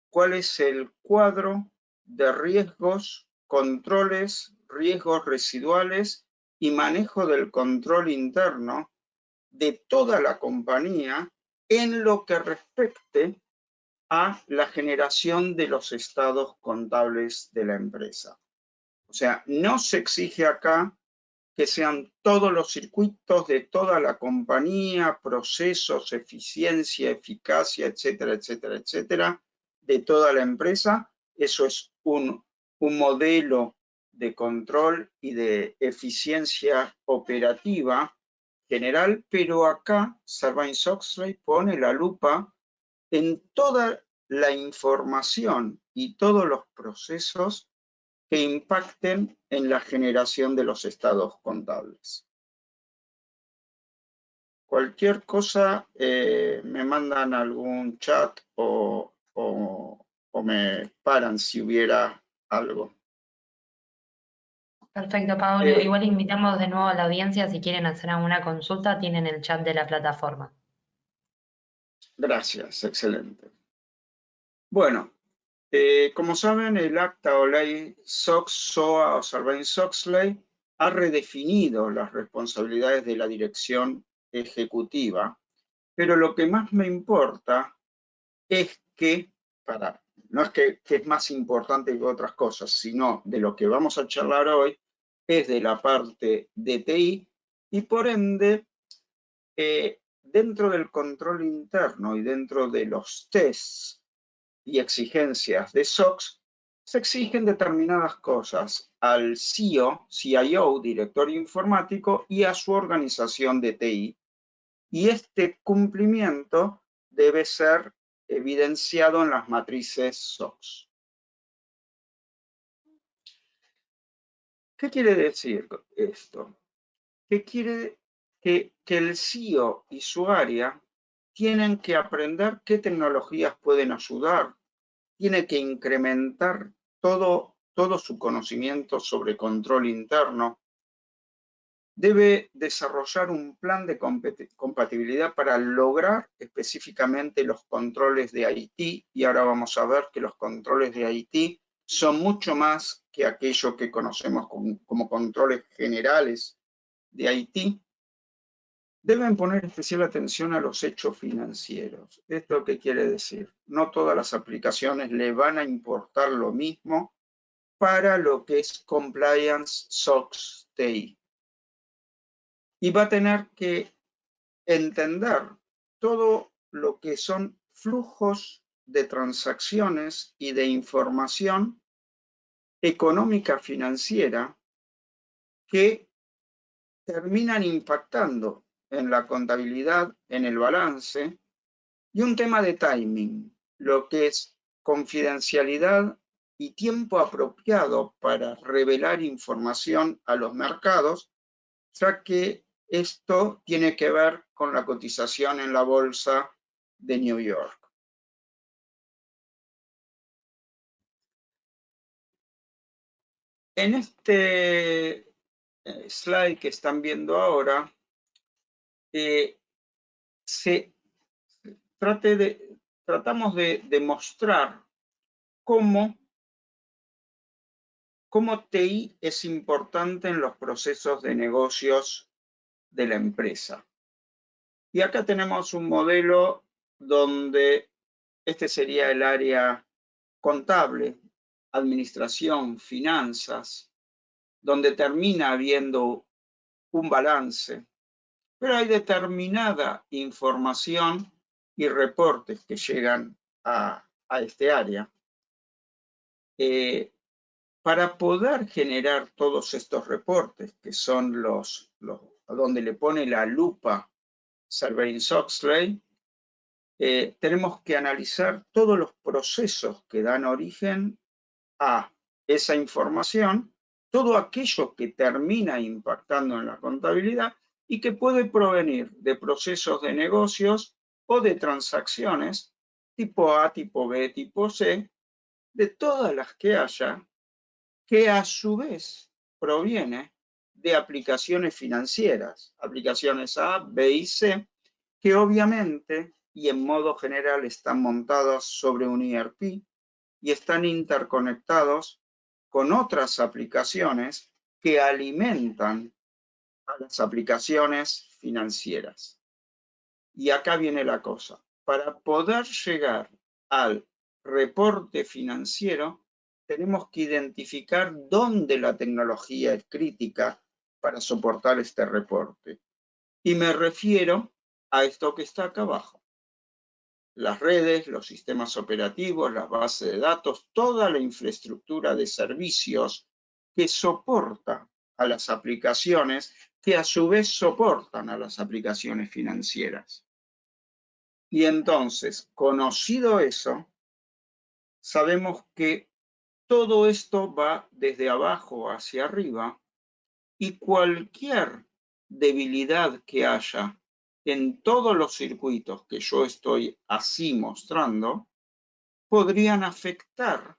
cuál es el cuadro de riesgos, controles, riesgos residuales y manejo del control interno de toda la compañía en lo que respecte a la generación de los estados contables de la empresa. O sea, no se exige acá que sean todos los circuitos de toda la compañía, procesos, eficiencia, eficacia, etcétera, etcétera, etcétera, de toda la empresa. Eso es un modelo de control y de eficiencia operativa general, pero acá Sarbanes-Oxley pone la lupa en toda la información y todos los procesos que impacten en la generación de los estados contables. Cualquier cosa, me mandan algún chat o me paran si hubiera algo. Perfecto, Pablo. Igual invitamos de nuevo a la audiencia, si quieren hacer alguna consulta, tienen el chat de la plataforma. Gracias, excelente. Bueno, como saben, el acta o ley SOX, SOA o Sarbanes-Oxley ha redefinido las responsabilidades de la dirección ejecutiva, pero lo que más me importa es que, no es que es más importante que otras cosas, sino de lo que vamos a charlar hoy, es de la parte de TI y por ende, dentro del control interno y dentro de los tests y exigencias de SOX, se exigen determinadas cosas al CIO, director informático, y a su organización de TI. Y este cumplimiento debe ser evidenciado en las matrices SOX. ¿Qué quiere decir esto? Que quiere que el CIO y su área tienen que aprender qué tecnologías pueden ayudar, tiene que incrementar todo su conocimiento sobre control interno, debe desarrollar un plan de compatibilidad para lograr específicamente los controles de IT, y ahora vamos a ver que los controles de IT son mucho más que aquello que conocemos como controles generales de IT. Deben poner especial atención a los hechos financieros. ¿Esto qué quiere decir? No todas las aplicaciones le van a importar lo mismo para lo que es Compliance SOX TI. Y va a tener que entender todo lo que son flujos de transacciones y de información económica financiera que terminan impactando en la contabilidad, en el balance, y un tema de timing, lo que es confidencialidad y tiempo apropiado para revelar información a los mercados, ya que esto tiene que ver con la cotización en la bolsa de New York. En este slide que están viendo ahora, tratamos de demostrar cómo TI es importante en los procesos de negocios de la empresa. Y acá tenemos un modelo donde este sería el área contable, administración, finanzas, donde termina habiendo un balance, pero hay determinada información y reportes que llegan a este área. Para poder generar todos estos reportes, que son los donde le pone la lupa Sarbanes-Oxley, tenemos que analizar todos los procesos que dan origen a esa información, todo aquello que termina impactando en la contabilidad y que puede provenir de procesos de negocios o de transacciones tipo A, tipo B, tipo C, de todas las que haya, que a su vez proviene de aplicaciones financieras, aplicaciones A, B y C, que obviamente y en modo general están montadas sobre un ERP y están interconectados con otras aplicaciones que alimentan a las aplicaciones financieras. Y acá viene la cosa. Para poder llegar al reporte financiero, tenemos que identificar dónde la tecnología es crítica para soportar este reporte. Y me refiero a esto que está acá abajo. Las redes, los sistemas operativos, las bases de datos, toda la infraestructura de servicios que soporta a las aplicaciones, que a su vez soportan a las aplicaciones financieras. Y entonces, conocido eso, sabemos que todo esto va desde abajo hacia arriba y cualquier debilidad que haya en todos los circuitos que yo estoy así mostrando, podrían afectar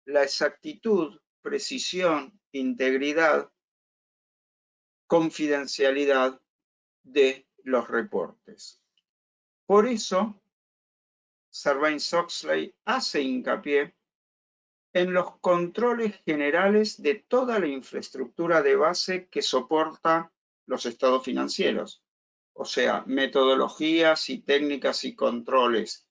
la exactitud, precisión, integridad, confidencialidad de los reportes. Por eso, Sarbanes-Oxley hace hincapié en los controles generales de toda la infraestructura de base que soporta los estados financieros, o sea, metodologías y técnicas y controles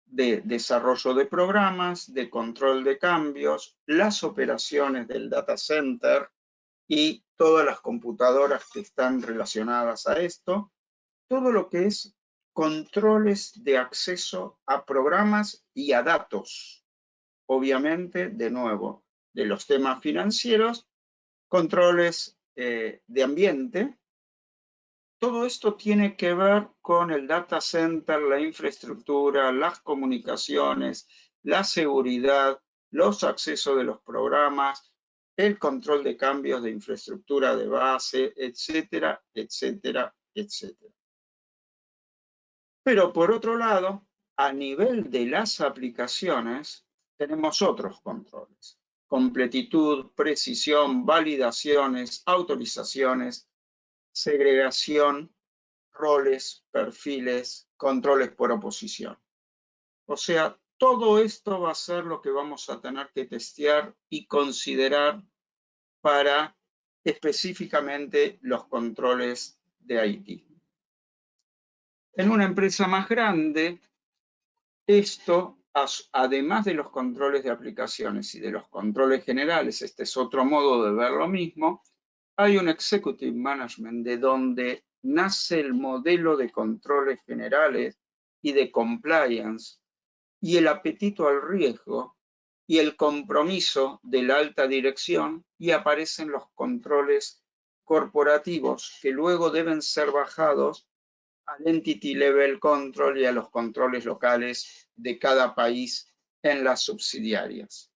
de desarrollo de programas, de control de cambios, las operaciones del data center y todas las computadoras que están relacionadas a esto, todo lo que es controles de acceso a programas y a datos. Obviamente, de nuevo, de los temas financieros, controles de ambiente. Todo esto tiene que ver con el data center, la infraestructura, las comunicaciones, la seguridad, los accesos de los programas, el control de cambios de infraestructura de base, etcétera, etcétera, etcétera. Pero por otro lado, a nivel de las aplicaciones, tenemos otros controles. Completitud, precisión, validaciones, autorizaciones, segregación, roles, perfiles, controles por oposición. O sea, todo esto va a ser lo que vamos a tener que testear y considerar para específicamente los controles de IT. En una empresa más grande, esto, además de los controles de aplicaciones y de los controles generales, este es otro modo de ver lo mismo, hay un Executive Management de donde nace el modelo de controles generales y de compliance, y el apetito al riesgo, y el compromiso de la alta dirección, y aparecen los controles corporativos que luego deben ser bajados al Entity Level Control y a los controles locales de cada país en las subsidiarias.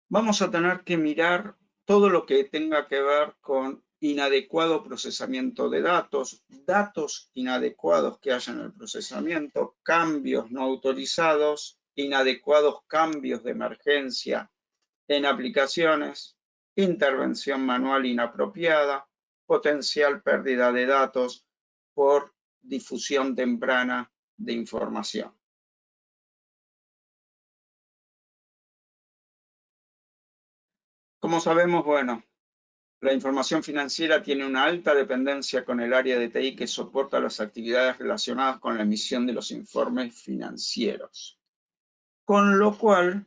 Vamos a tener que mirar todo lo que tenga que ver con inadecuado procesamiento de datos, datos inadecuados que haya en el procesamiento, cambios no autorizados, inadecuados cambios de emergencia en aplicaciones, intervención manual inapropiada, potencial pérdida de datos por difusión temprana de información. Como sabemos, bueno, la información financiera tiene una alta dependencia con el área de TI que soporta las actividades relacionadas con la emisión de los informes financieros. Con lo cual,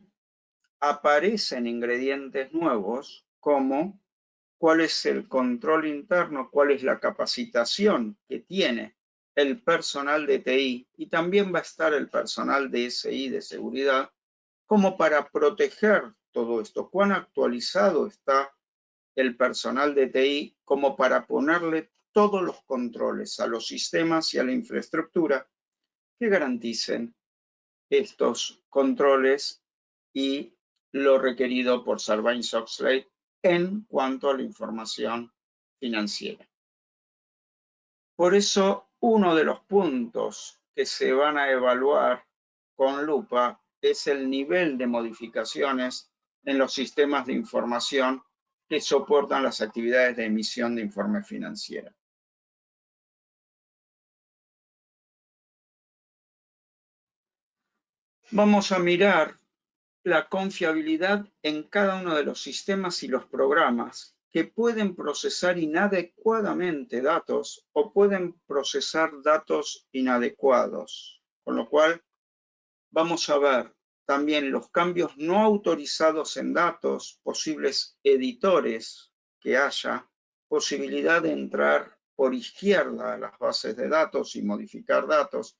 aparecen ingredientes nuevos como cuál es el control interno, cuál es la capacitación que tiene el personal de TI y también va a estar el personal de SI de seguridad como para proteger todo esto. Cuán actualizado está el personal de TI como para ponerle todos los controles a los sistemas y a la infraestructura que garanticen estos controles y lo requerido por Sarbanes-Oxley en cuanto a la información financiera. Por eso, uno de los puntos que se van a evaluar con lupa es el nivel de modificaciones en los sistemas de información que soportan las actividades de emisión de informes financieros. Vamos a mirar la confiabilidad en cada uno de los sistemas y los programas que pueden procesar inadecuadamente datos o pueden procesar datos inadecuados. Con lo cual, vamos a ver también los cambios no autorizados en datos, posibles editores que haya, posibilidad de entrar por izquierda a las bases de datos y modificar datos,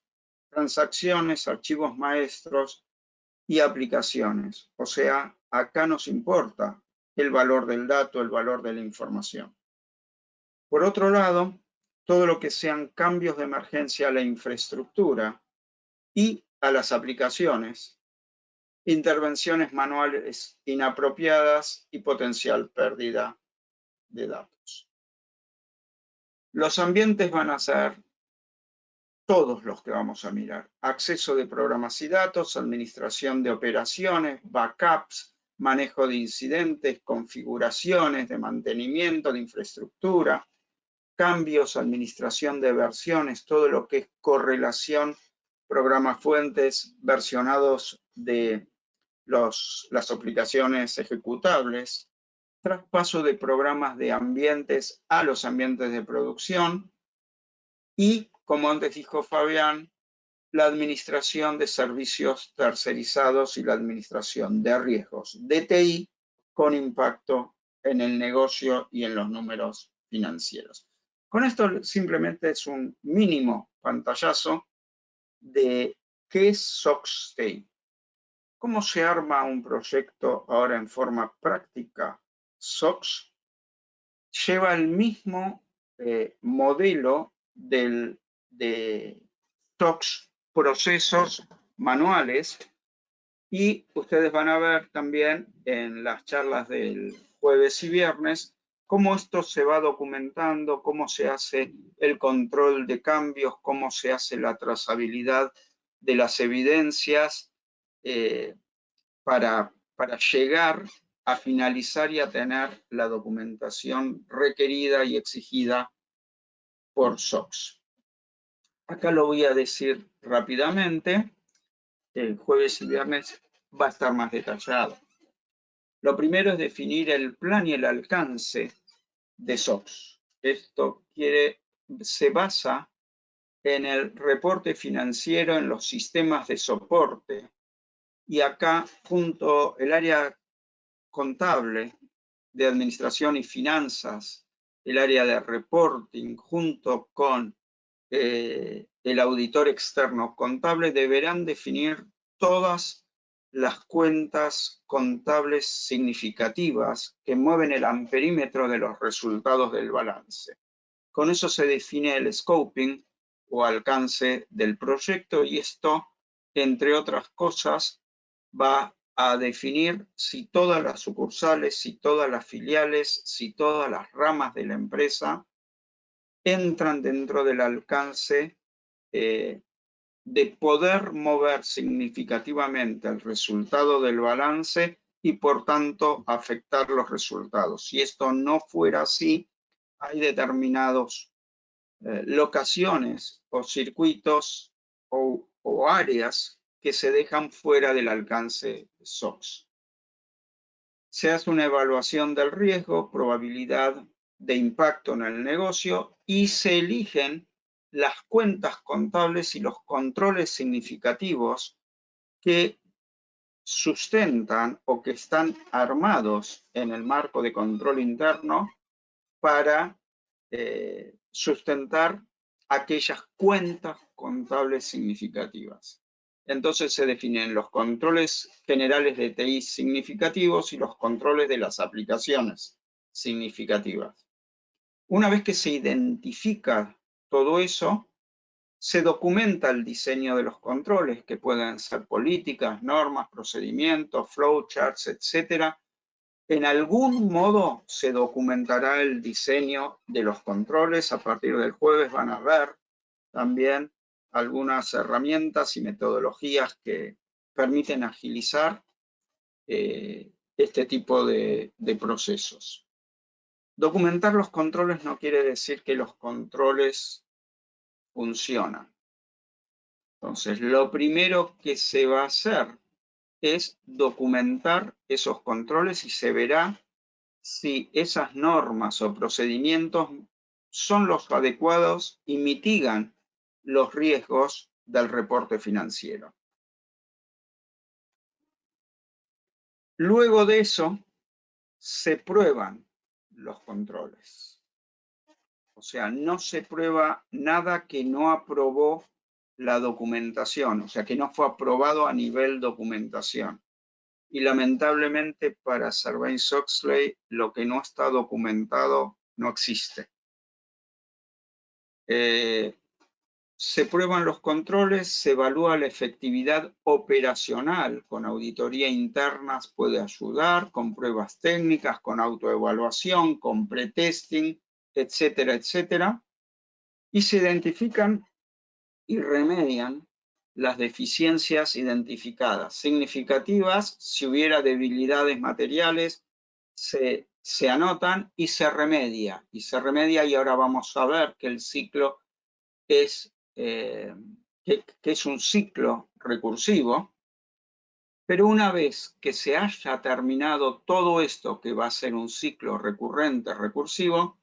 transacciones, archivos maestros y aplicaciones. O sea, acá nos importa el valor del dato, el valor de la información. Por otro lado, todo lo que sean cambios de emergencia a la infraestructura y a las aplicaciones, intervenciones manuales inapropiadas y potencial pérdida de datos. Los ambientes van a ser todos los que vamos a mirar. Acceso de programas y datos, administración de operaciones, backups, manejo de incidentes, configuraciones de mantenimiento de infraestructura, cambios, administración de versiones, todo lo que es correlación, programas fuentes versionados de las aplicaciones ejecutables, traspaso de programas de ambientes a los ambientes de producción y, como antes dijo Fabián, la administración de servicios tercerizados y la administración de riesgos de TI con impacto en el negocio y en los números financieros. Con esto simplemente es un mínimo pantallazo de qué es SOX TI. ¿Cómo se arma un proyecto ahora en forma práctica? SOX lleva el mismo modelo de SOX procesos manuales y ustedes van a ver también en las charlas del jueves y viernes cómo esto se va documentando, cómo se hace el control de cambios, cómo se hace la trazabilidad de las evidencias para llegar a finalizar y a tener la documentación requerida y exigida por SOX. Acá lo voy a decir rápidamente. El jueves y viernes va a estar más detallado. Lo primero es definir el plan y el alcance de SOX. Esto se basa en el reporte financiero en los sistemas de soporte. Y acá, junto el área contable de administración y finanzas el área de reporting, junto con el auditor externo contable, deberán definir todas las cuentas contables significativas que mueven el amperímetro de los resultados del balance. Con eso se define el scoping o alcance del proyecto, y esto, entre otras cosas, va a definir si todas las sucursales, si todas las filiales, si todas las ramas de la empresa entran dentro del alcance de poder mover significativamente el resultado del balance y, por tanto, afectar los resultados. Si esto no fuera así, hay determinadas locaciones o circuitos o áreas que se dejan fuera del alcance SOX. Se hace una evaluación del riesgo, probabilidad de impacto en el negocio, y se eligen las cuentas contables y los controles significativos que sustentan o que están armados en el marco de control interno para sustentar aquellas cuentas contables significativas. Entonces se definen los controles generales de TI significativos y los controles de las aplicaciones significativas. Una vez que se identifica todo eso, se documenta el diseño de los controles, que pueden ser políticas, normas, procedimientos, flowcharts, etc. En algún modo se documentará el diseño de los controles. A partir del jueves van a ver también algunas herramientas y metodologías que permiten agilizar este tipo de procesos. Documentar los controles no quiere decir que los controles funcionan. Entonces, lo primero que se va a hacer es documentar esos controles y se verá si esas normas o procedimientos son los adecuados y mitigan los riesgos del reporte financiero. Luego de eso, se prueban los controles. O sea, no se prueba nada que no aprobó la documentación, o sea, que no fue aprobado a nivel documentación. Y lamentablemente para Sarbanes-Oxley lo que no está documentado no existe. Se prueban los controles, se evalúa la efectividad operacional, con auditoría interna puede ayudar, con pruebas técnicas, con autoevaluación, con pretesting, etcétera, etcétera. Y se identifican y remedian las deficiencias identificadas, significativas. Si hubiera debilidades materiales, se anotan y se remedia. Y ahora vamos a ver que el ciclo es, que es un ciclo recursivo. Pero una vez que se haya terminado todo esto, que va a ser un ciclo recurrente, recursivo,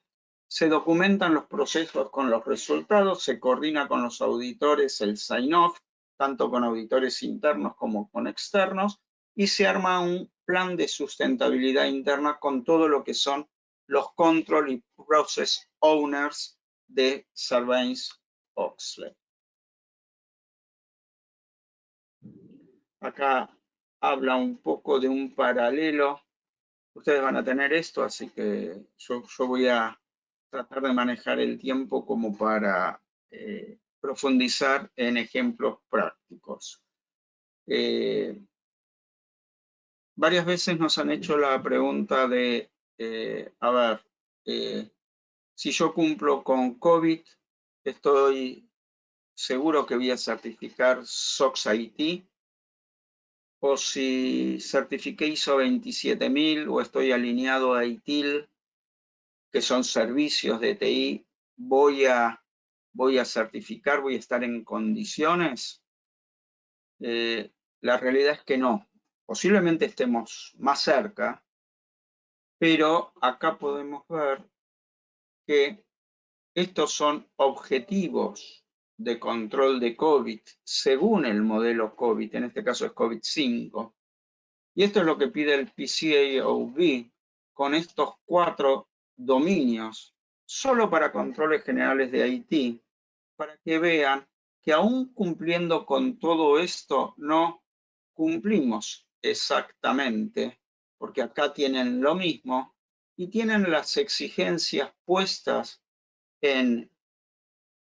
se documentan los procesos con los resultados, se coordina con los auditores el sign-off, tanto con auditores internos como con externos, y se arma un plan de sustentabilidad interna con todo lo que son los control y process owners de Sarbanes-Oxley. Acá habla un poco de un paralelo. Ustedes van a tener esto, así que yo voy a tratar de manejar el tiempo como para profundizar en ejemplos prácticos. Varias veces nos han hecho la pregunta de, si yo cumplo con COVID, estoy seguro que voy a certificar SOX IT, o si certifiqué ISO 27000 o estoy alineado a ITIL, que son servicios de TI, voy a certificar, voy a estar en condiciones. La realidad es que no. Posiblemente estemos más cerca, pero acá podemos ver que estos son objetivos de control de COVID según el modelo COVID, en este caso es COVID-5. Y esto es lo que pide el PCAOB con estos 4 dominios solo para controles generales de Haití, para que vean que aún cumpliendo con todo esto, no cumplimos exactamente, porque acá tienen lo mismo y tienen las exigencias puestas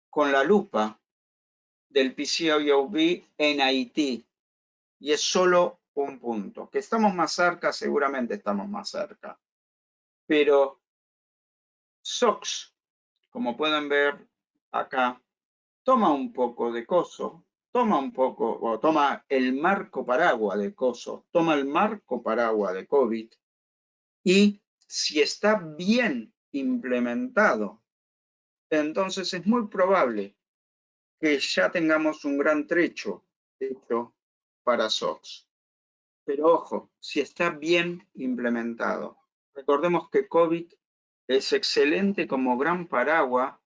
con la lupa del PCAOB en Haití. Y es solo un punto. Que estamos más cerca, seguramente estamos más cerca. Pero SOX, como pueden ver acá, toma un poco de coso, toma el marco paraguas de coso, toma el marco paraguas de COVID, y si está bien implementado, entonces es muy probable que ya tengamos un gran trecho hecho para SOX. Pero ojo, si está bien implementado. Recordemos que COVID es excelente como gran paraguas,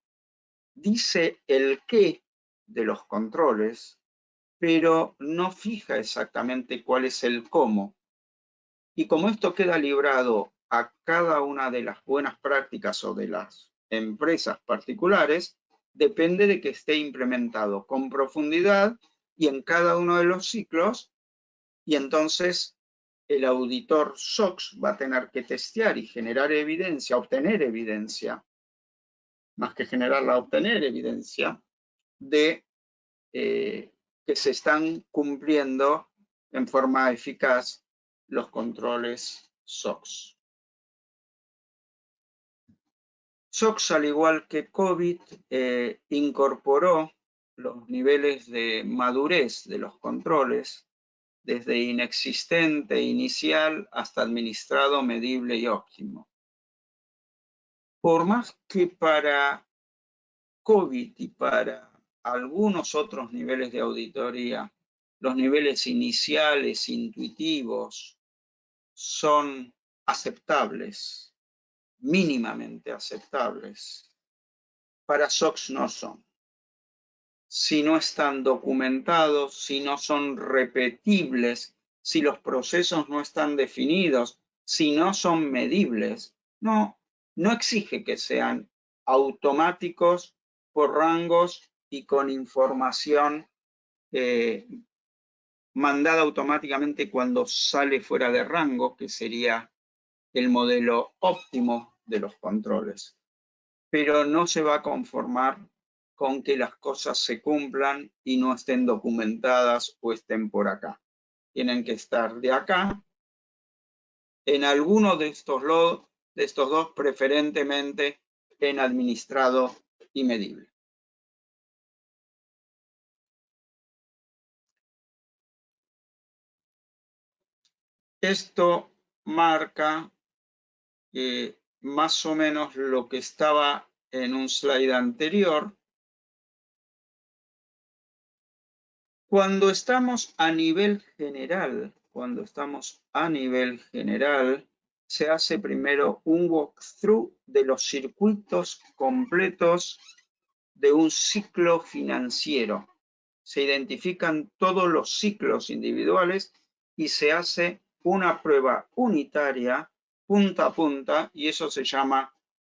dice el qué de los controles, pero no fija exactamente cuál es el cómo. Y como esto queda librado a cada una de las buenas prácticas o de las empresas particulares, depende de que esté implementado con profundidad y en cada uno de los ciclos, y entonces el auditor SOX va a tener que testear y generar evidencia, obtener evidencia, más que generarla, obtener evidencia de que se están cumpliendo en forma eficaz los controles SOX. SOX, al igual que COVID, incorporó los niveles de madurez de los controles, desde inexistente inicial hasta administrado, medible y óptimo. Por más que para COVID y para algunos otros niveles de auditoría, los niveles iniciales, intuitivos, son aceptables, mínimamente aceptables, para SOX no son. Si no están documentados, si no son repetibles, si los procesos no están definidos, si no son medibles, no exige que sean automáticos por rangos y con información mandada automáticamente cuando sale fuera de rango, que sería el modelo óptimo de los controles. Pero no se va a conformar con que las cosas se cumplan y no estén documentadas o estén por acá. Tienen que estar de acá, en alguno de estos dos, preferentemente en administrado y medible. Esto marca más o menos lo que estaba en un slide anterior. Cuando estamos a nivel general, se hace primero un walkthrough de los circuitos completos de un ciclo financiero. Se identifican todos los ciclos individuales y se hace una prueba unitaria, punta a punta, y eso se llama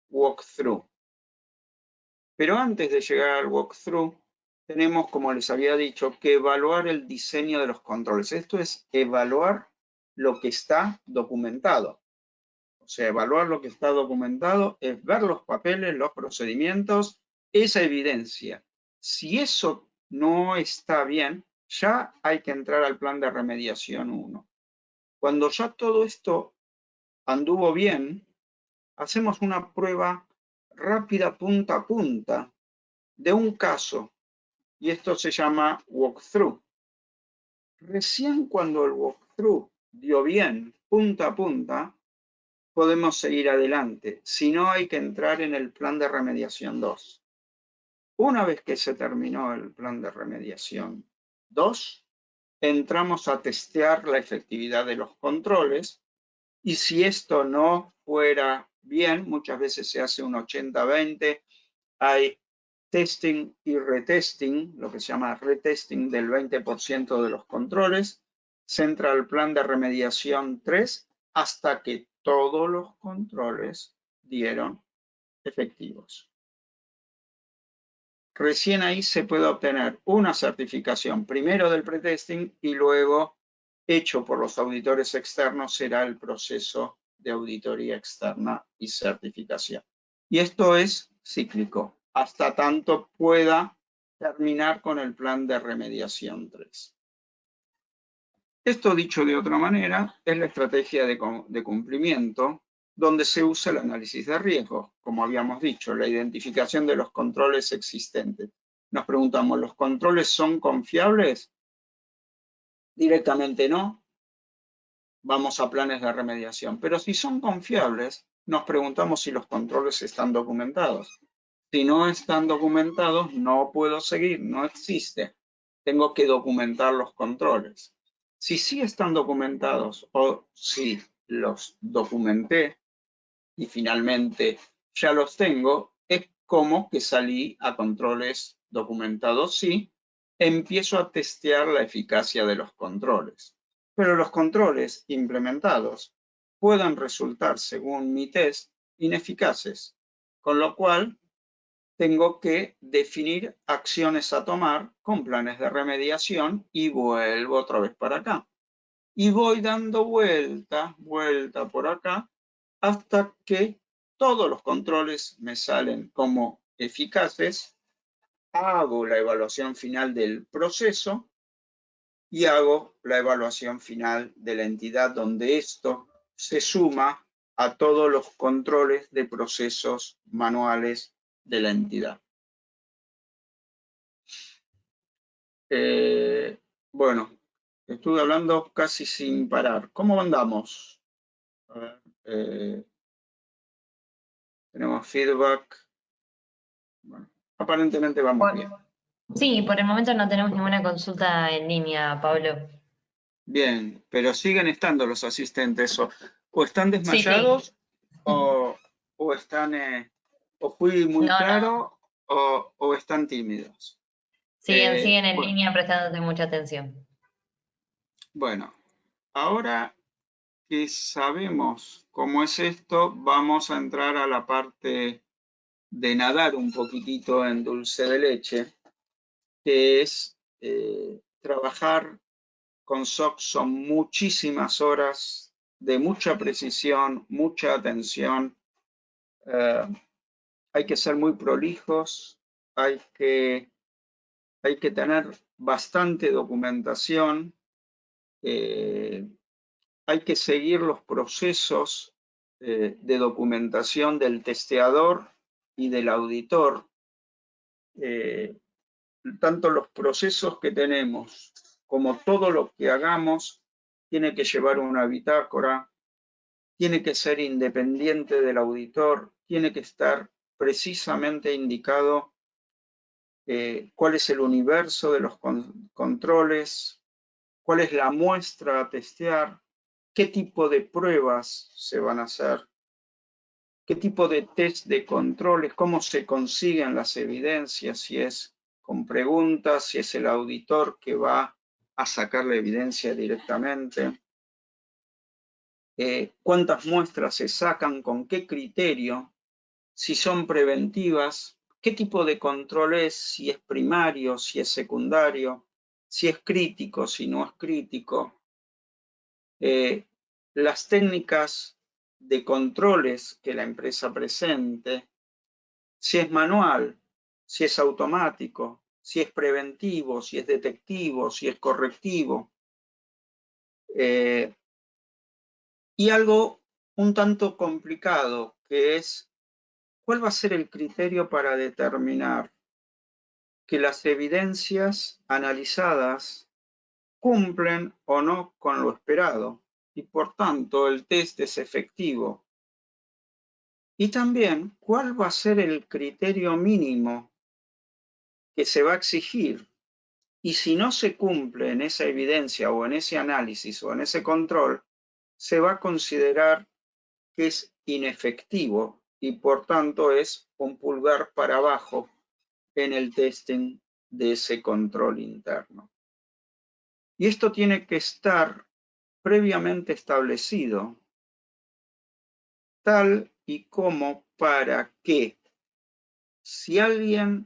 walkthrough. Pero antes de llegar al walkthrough, tenemos, como les había dicho, que evaluar el diseño de los controles. Esto es evaluar lo que está documentado. O sea, evaluar lo que está documentado es ver los papeles, los procedimientos, esa evidencia. Si eso no está bien, ya hay que entrar al plan de remediación 1. Cuando ya todo esto anduvo bien, hacemos una prueba rápida punta a punta de un caso, y esto se llama walkthrough. Recién cuando el walkthrough dio bien, punta a punta, podemos seguir adelante. Si no, hay que entrar en el plan de remediación 2. Una vez que se terminó el plan de remediación 2, entramos a testear la efectividad de los controles, y si esto no fuera bien, muchas veces se hace un 80-20, hay testing y retesting, lo que se llama retesting del 20% de los controles, se entra al plan de remediación 3 hasta que todos los controles dieron efectivos. Recién ahí se puede obtener una certificación, primero del pretesting y luego, hecho por los auditores externos, será el proceso de auditoría externa y certificación. Y esto es cíclico, hasta tanto pueda terminar con el plan de remediación 3. Esto, dicho de otra manera, es la estrategia de cumplimiento, donde se usa el análisis de riesgos, como habíamos dicho, la identificación de los controles existentes. Nos preguntamos, ¿los controles son confiables? Directamente no. Vamos a planes de remediación. Pero si son confiables, nos preguntamos si los controles están documentados. Si no están documentados, no puedo seguir, no existe. Tengo que documentar los controles. Si sí están documentados o si los documenté y finalmente ya los tengo, es como que salí a controles documentados, sí, empiezo a testear la eficacia de los controles. Pero los controles implementados pueden resultar, según mi test, ineficaces, con lo cual tengo que definir acciones a tomar con planes de remediación y vuelvo otra vez para acá. Y voy dando vuelta por acá, hasta que todos los controles me salen como eficaces, hago la evaluación final del proceso y hago la evaluación final de la entidad, donde esto se suma a todos los controles de procesos manuales de la entidad. Bueno, estuve hablando casi sin parar. ¿Cómo andamos? A ver, tenemos feedback. Bueno, aparentemente vamos bien. Sí, por el momento no tenemos ninguna consulta en línea, Pablo. Bien, pero siguen estando los asistentes o están Sí, desmayados sí. o están, o fui muy No, claro o están tímidos. siguen en Bueno, línea prestándote mucha atención. bueno, ahora que sabemos cómo es esto, vamos a entrar a la parte de nadar un poquitito en dulce de leche, que es trabajar con SOC. Son muchísimas horas de mucha precisión, mucha atención. Hay que ser muy prolijos, hay que tener bastante documentación, hay que seguir los procesos de documentación del testeador y del auditor. Tanto los procesos que tenemos como todo lo que hagamos tiene que llevar una bitácora, tiene que ser independiente del auditor, tiene que estar precisamente indicado cuál es el universo de los controles, cuál es la muestra a testear, qué tipo de pruebas se van a hacer, qué tipo de test de controles, cómo se consiguen las evidencias, si es con preguntas, si es el auditor que va a sacar la evidencia directamente, cuántas muestras se sacan, con qué criterio, si son preventivas, qué tipo de control es, si es primario, si es secundario, si es crítico, si no es crítico. Las técnicas de controles que la empresa presente, si es manual, si es automático, si es preventivo, si es detectivo, si es correctivo. Y algo un tanto complicado, que es cuál va a ser el criterio para determinar que las evidencias analizadas cumplen o no con lo esperado y por tanto el test es efectivo. Y también cuál va a ser el criterio mínimo que se va a exigir. Y si no se cumple en esa evidencia o en ese análisis o en ese control, se va a considerar que es inefectivo y por tanto es un pulgar para abajo en el testing de ese control interno. Y esto tiene que estar previamente establecido, tal y como para que si alguien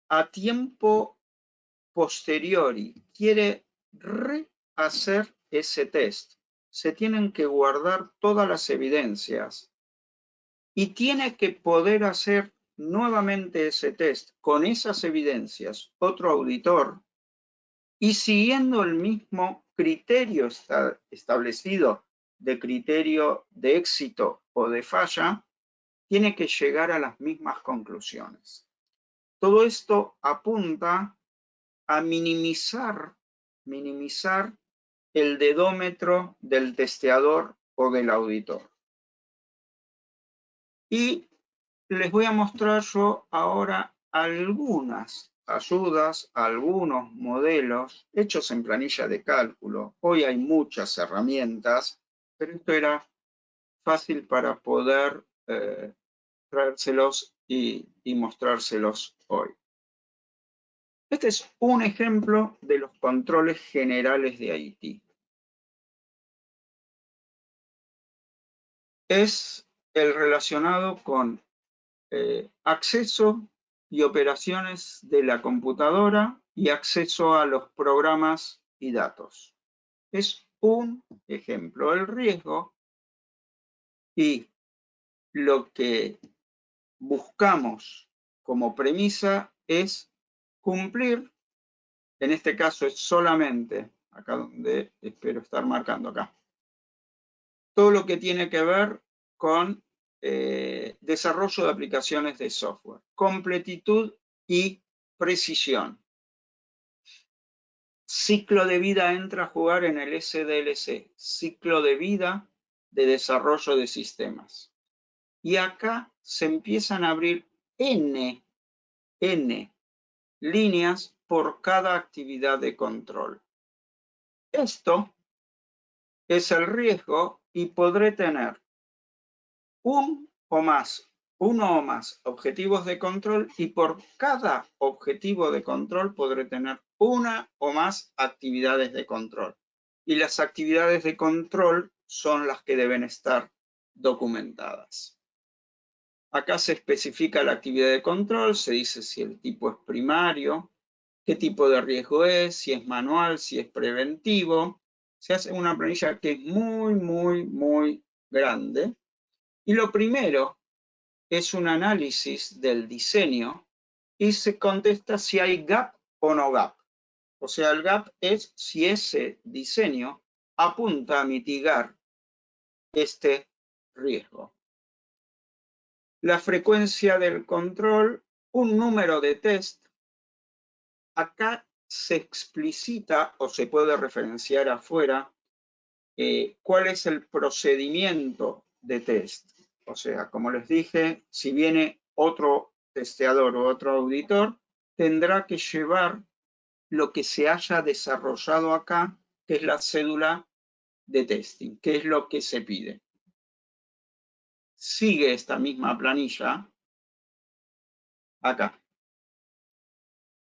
a tiempo posteriori quiere rehacer ese test, se tienen que guardar todas las evidencias y tiene que poder hacer nuevamente ese test con esas evidencias otro auditor y siguiendo el mismo criterio establecido de criterio de éxito o de falla, tiene que llegar a las mismas conclusiones. Todo esto apunta a minimizar el dedómetro del testeador o del auditor. Y les voy a mostrar yo ahora algunas ayudas, algunos modelos hechos en planilla de cálculo. Hoy hay muchas herramientas, pero esto era fácil para poder traérselos y mostrárselos hoy. Este es un ejemplo de los controles generales de Haití. Es el relacionado con acceso y operaciones de la computadora y acceso a los programas y datos. Es un ejemplo. El riesgo y lo que buscamos como premisa es cumplir, en este caso es solamente, acá donde espero estar marcando acá, todo lo que tiene que ver con desarrollo de aplicaciones de software, completitud y precisión. Ciclo de vida entra a jugar en el SDLC, ciclo de vida de desarrollo de sistemas. Y acá se empiezan a abrir N líneas por cada actividad de control. Esto es el riesgo y podré tener uno o más objetivos de control y por cada objetivo de control podré tener una o más actividades de control. Y las actividades de control son las que deben estar documentadas. Acá se especifica la actividad de control, se dice si el tipo es primario, qué tipo de riesgo es, si es manual, si es preventivo. Se hace una planilla que es muy grande. Y lo primero es un análisis del diseño y se contesta si hay gap o no gap. O sea, el gap es si ese diseño apunta a mitigar este riesgo. La frecuencia del control, un número de test. Acá se explicita o se puede referenciar afuera cuál es el procedimiento de test. O sea, como les dije, si viene otro testeador o otro auditor, tendrá que llevar lo que se haya desarrollado acá, que es la cédula de testing, que es lo que se pide. Sigue esta misma planilla acá.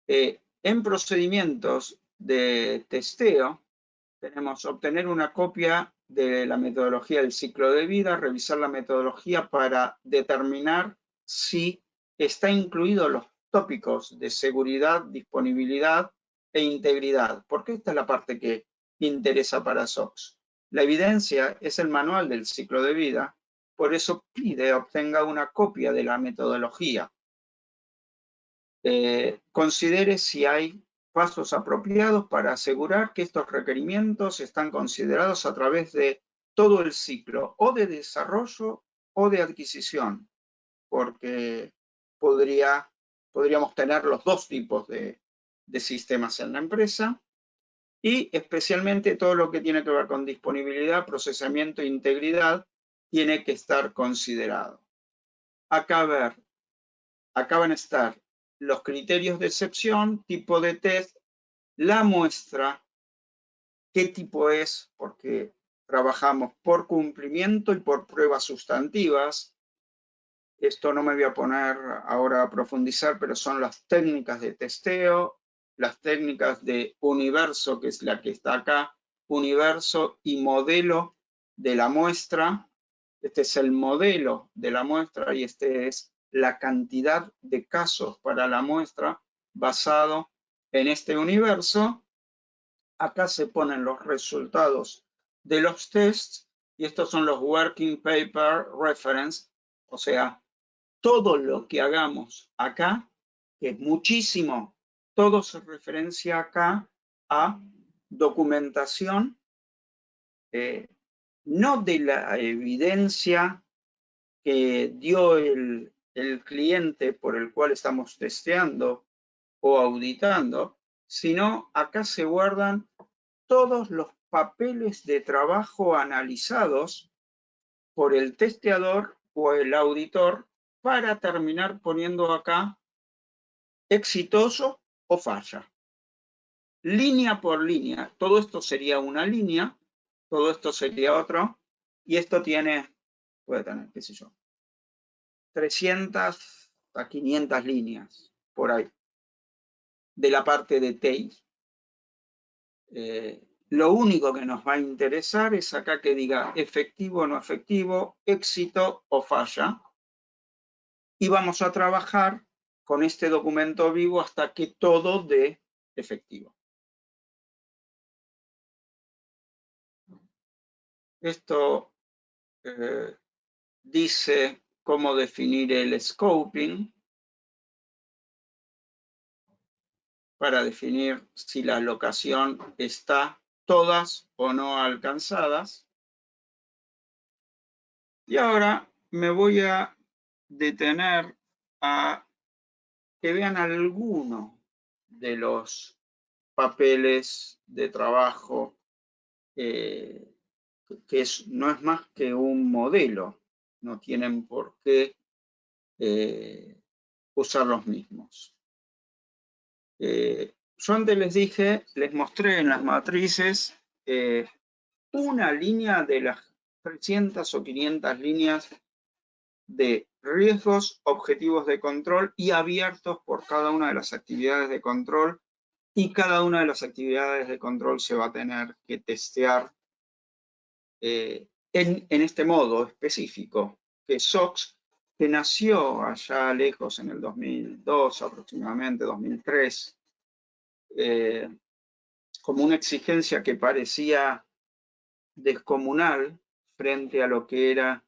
En procedimientos de testeo, tenemos obtener una copia de la metodología del ciclo de vida, revisar la metodología para determinar si está incluido los tópicos de seguridad, disponibilidad e integridad, porque esta es la parte que interesa para SOX. La evidencia es el manual del ciclo de vida, por eso pide obtenga una copia de la metodología. Considere si hay pasos apropiados para asegurar que estos requerimientos están considerados a través de todo el ciclo, o de desarrollo o de adquisición, porque podríamos tener los dos tipos de sistemas en la empresa, y especialmente todo lo que tiene que ver con disponibilidad, procesamiento e integridad tiene que estar considerado. Acá van a estar los criterios de excepción, tipo de test, la muestra, qué tipo es, porque trabajamos por cumplimiento y por pruebas sustantivas. Esto no me voy a poner ahora a profundizar, pero son las técnicas de testeo, las técnicas de universo, que es la que está acá, universo y modelo de la muestra. Este es el modelo de la muestra y este es la cantidad de casos para la muestra basado en este universo. Acá se ponen los resultados de los tests y estos son los Working Paper Reference, o sea, todo lo que hagamos acá, que es muchísimo, todo se referencia acá a documentación, no de la evidencia que dio el cliente por el cual estamos testeando o auditando, sino acá se guardan todos los papeles de trabajo analizados por el testeador o el auditor para terminar poniendo acá exitoso o falla. Línea por línea. Todo esto sería una línea, todo esto sería otro, y esto puede tener, qué sé yo, 300 a 500 líneas, por ahí, de la parte de TI. Lo único que nos va a interesar es acá que diga efectivo o no efectivo, éxito o falla. Y vamos a trabajar con este documento vivo hasta que todo dé efectivo. Esto dice cómo definir el scoping para definir si la locación está todas o no alcanzadas. Y ahora me voy a detener a que vean alguno de los papeles de trabajo que no es más que un modelo, no tienen por qué usar los mismos. Yo antes les dije, les mostré en las matrices una línea de las 300 o 500 líneas de riesgos, objetivos de control y abiertos por cada una de las actividades de control, y cada una de las actividades de control se va a tener que testear en este modo específico, que SOX, que nació allá lejos en el 2002 aproximadamente, 2003, como una exigencia que parecía descomunal frente a lo que era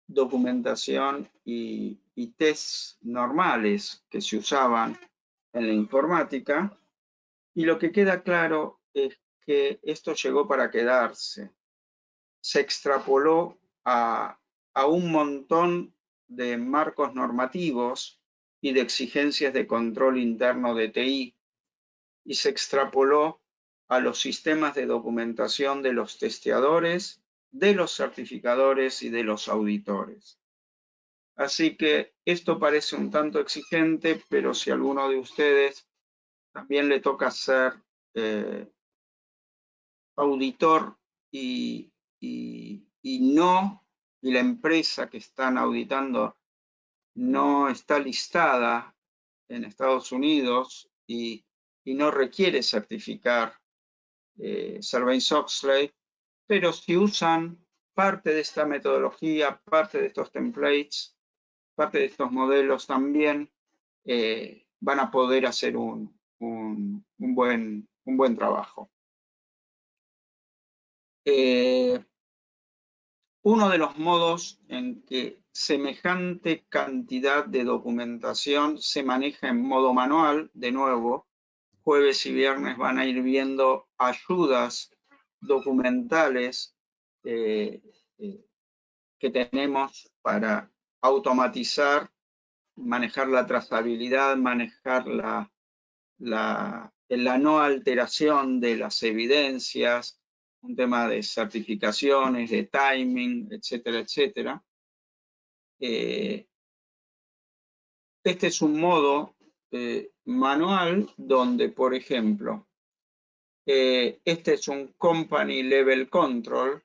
documentación y tests normales que se usaban en la informática. Y lo que queda claro es que esto llegó para quedarse. Se extrapoló a un montón de marcos normativos y de exigencias de control interno de TI, y se extrapoló a los sistemas de documentación de los testeadores, de los certificadores y de los auditores. Así que esto parece un tanto exigente, pero si a alguno de ustedes también le toca ser auditor y la empresa que están auditando no está listada en Estados Unidos y no requiere certificar Sarbanes-Oxley, pero si usan parte de esta metodología, parte de estos templates, parte de estos modelos también, van a poder hacer un buen trabajo. Uno de los modos en que semejante cantidad de documentación se maneja en modo manual, de nuevo, jueves y viernes van a ir viendo ayudas documentales que tenemos para automatizar, manejar la trazabilidad, manejar la no alteración de las evidencias, un tema de certificaciones, de timing, etcétera, etcétera. Este es un modo manual donde, por ejemplo, este es un Company Level Control,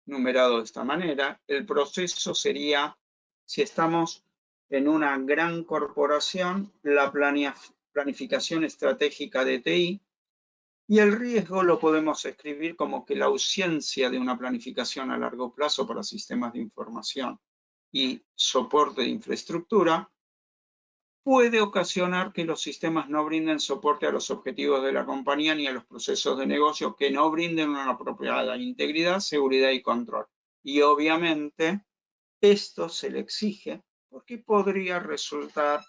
numerado de esta manera. El proceso sería, si estamos en una gran corporación, la planificación estratégica de TI, y el riesgo lo podemos escribir como que la ausencia de una planificación a largo plazo para sistemas de información. y soporte de infraestructura, puede ocasionar que los sistemas no brinden soporte a los objetivos de la compañía ni a los procesos de negocio que no brinden una apropiada integridad, seguridad y control. Y obviamente esto se le exige porque podría resultar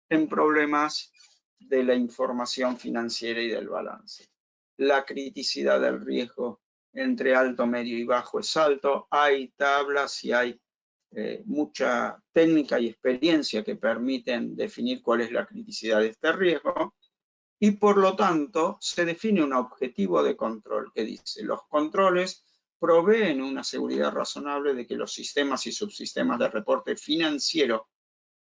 en problemas de la información financiera y del balance. La criticidad del riesgo entre alto, medio y bajo es alto. Hay tablas y hay mucha técnica y experiencia que permiten definir cuál es la criticidad de este riesgo. Y por lo tanto, se define un objetivo de control que dice: los controles proveen una seguridad razonable de que los sistemas y subsistemas de reporte financiero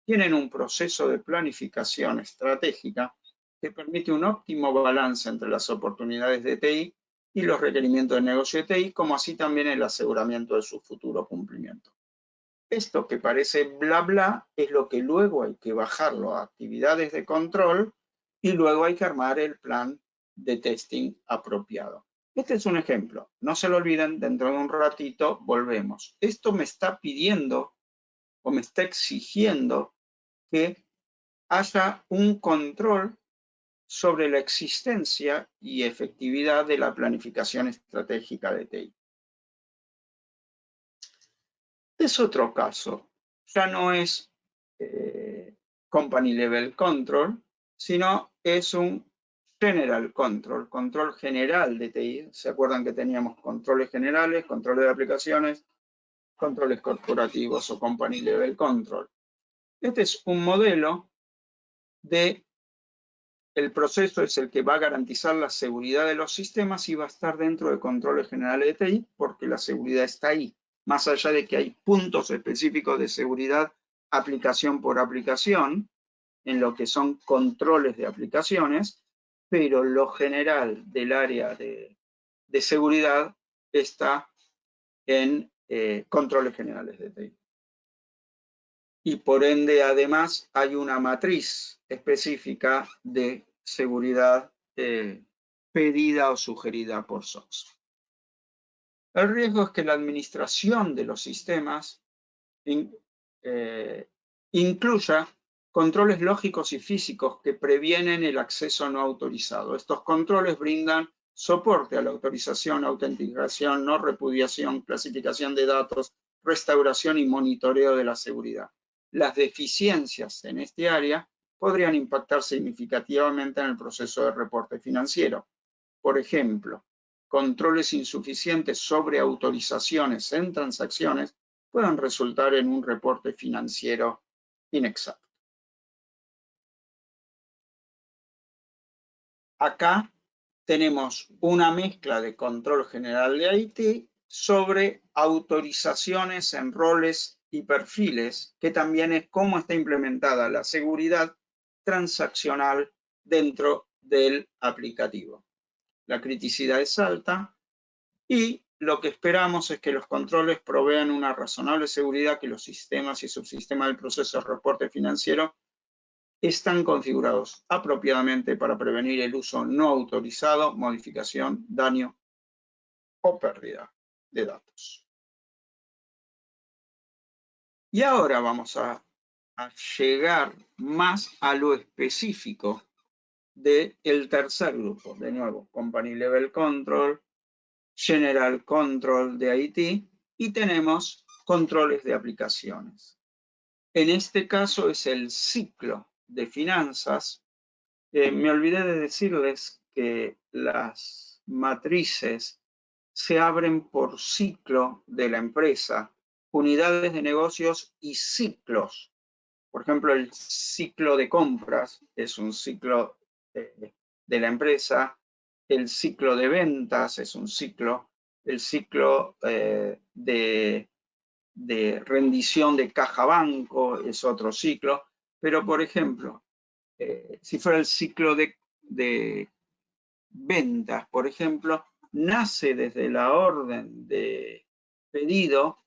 tienen un proceso de planificación estratégica que permite un óptimo balance entre las oportunidades de TI y los requerimientos de negocio de TI, como así también el aseguramiento de su futuro cumplimiento. Esto que parece bla bla es lo que luego hay que bajarlo a actividades de control y luego hay que armar el plan de testing apropiado. Este es un ejemplo. No se lo olviden, dentro de un ratito volvemos. Esto me está pidiendo o me está exigiendo que haya un control sobre la existencia y efectividad de la planificación estratégica de TI. Es otro caso. Ya no es company level control, sino es un general control, control general de TI. ¿Se acuerdan que teníamos controles generales, controles de aplicaciones, controles corporativos o company level control? Este es un modelo de el proceso es el que va a garantizar la seguridad de los sistemas y va a estar dentro de controles generales de TI porque la seguridad está ahí. Más allá de que hay puntos específicos de seguridad aplicación por aplicación, en lo que son controles de aplicaciones, pero lo general del área de seguridad está en controles generales de TI. Y por ende, además, hay una matriz específica de seguridad pedida o sugerida por SOX. El riesgo es que la administración de los sistemas incluya controles lógicos y físicos que previenen el acceso no autorizado. Estos controles brindan soporte a la autorización, autenticación, no repudiación, clasificación de datos, restauración y monitoreo de la seguridad. Las deficiencias en este área podrían impactar significativamente en el proceso de reporte financiero. Por ejemplo, controles insuficientes sobre autorizaciones en transacciones puedan resultar en un reporte financiero inexacto. Acá tenemos una mezcla de control general de IT sobre autorizaciones en roles y perfiles, que también es cómo está implementada la seguridad transaccional dentro del aplicativo. La criticidad es alta y lo que esperamos es que los controles provean una razonable seguridad que los sistemas y subsistemas del proceso de reporte financiero están configurados apropiadamente para prevenir el uso no autorizado, modificación, daño o pérdida de datos. Y ahora vamos a llegar más a lo específico del tercer grupo. De nuevo, Company Level Control, General Control de IT y tenemos controles de aplicaciones. En este caso es el ciclo de finanzas. Me olvidé de decirles que las matrices se abren por ciclo de la empresa, unidades de negocios y ciclos. Por ejemplo, el ciclo de compras es un ciclo de la empresa, el ciclo de ventas es un ciclo, el ciclo de rendición de caja banco es otro ciclo, pero por ejemplo, si fuera el ciclo de ventas, por ejemplo, nace desde la orden de pedido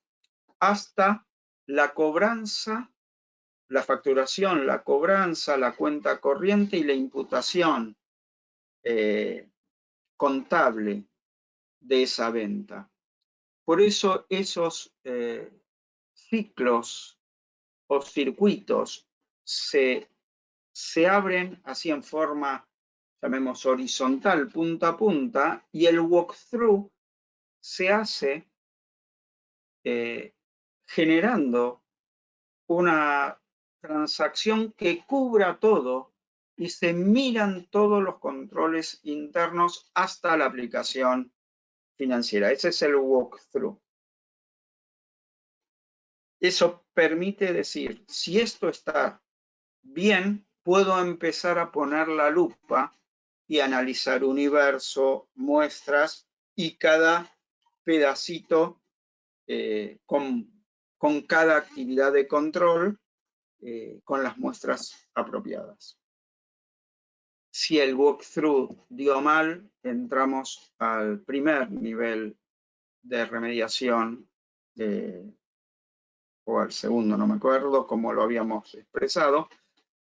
hasta la cobranza, la facturación, la cobranza, la cuenta corriente y la imputación contable de esa venta. Por eso esos ciclos o circuitos se abren así en forma, llamemos horizontal, punta a punta, y el walkthrough se hace generando una transacción que cubra todo y se miran todos los controles internos hasta la aplicación financiera. Ese es el walkthrough. Eso permite decir, si esto está bien, puedo empezar a poner la lupa y analizar universo, muestras y cada pedacito con cada actividad de control con las muestras apropiadas. Si el walkthrough dio mal, entramos al primer nivel de remediación o al segundo, no me acuerdo cómo lo habíamos expresado.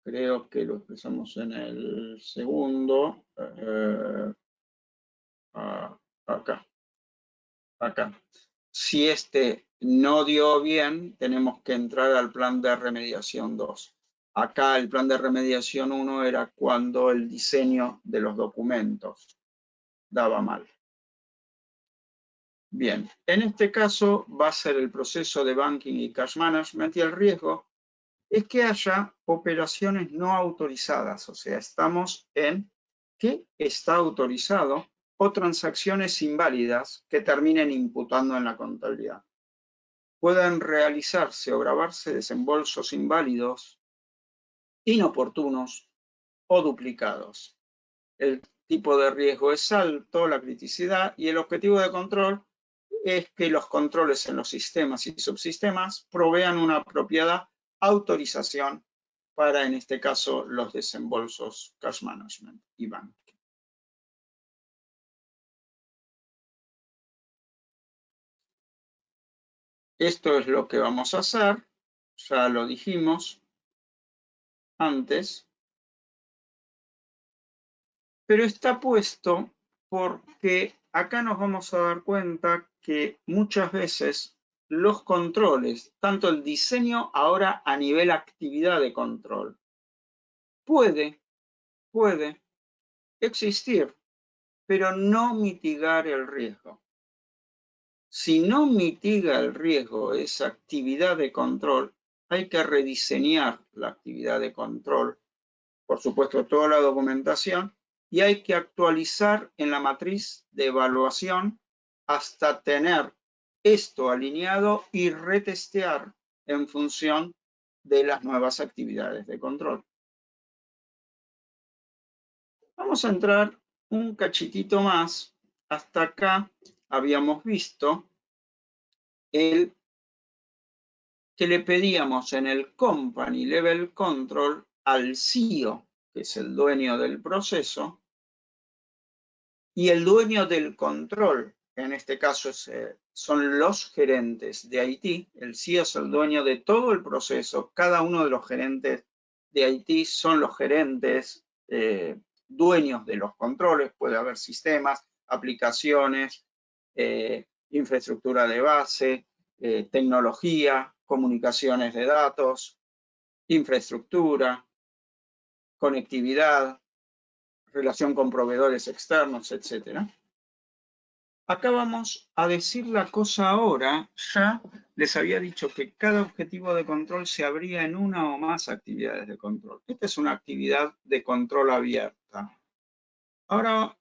Creo que lo expresamos en el segundo. Acá. Si este no dio bien, tenemos que entrar al plan de remediación 2. Acá el plan de remediación 1 era cuando el diseño de los documentos daba mal. Bien, en este caso va a ser el proceso de banking y cash management, y el riesgo es que haya operaciones no autorizadas, o sea, estamos en que está autorizado, o transacciones inválidas que terminen imputando en la contabilidad. Pueden realizarse o grabarse desembolsos inválidos, inoportunos o duplicados. El tipo de riesgo es alto, la criticidad, y el objetivo de control es que los controles en los sistemas y subsistemas provean una apropiada autorización para, en este caso, los desembolsos cash management y banking. Esto es lo que vamos a hacer, ya lo dijimos antes, pero está puesto porque acá nos vamos a dar cuenta que muchas veces los controles, tanto el diseño ahora a nivel actividad de control, puede existir, pero no mitigar el riesgo. Si no mitiga el riesgo esa actividad de control, hay que rediseñar la actividad de control, por supuesto toda la documentación, y hay que actualizar en la matriz de evaluación hasta tener esto alineado y retestear en función de las nuevas actividades de control. Vamos a entrar un cachitito más. Hasta acá habíamos visto el que le pedíamos en el Company Level Control al CEO, que es el dueño del proceso, y el dueño del control, en este caso son los gerentes de IT. El CEO es el dueño de todo el proceso. Cada uno de los gerentes de IT son los gerentes dueños de los controles. Puede haber sistemas, aplicaciones, infraestructura de base, tecnología, comunicaciones de datos, infraestructura, conectividad, relación con proveedores externos, etc. Acá vamos a decir la cosa ahora. Ya les había dicho que cada objetivo de control se abría en una o más actividades de control. Esta es una actividad de control abierta. Ahora,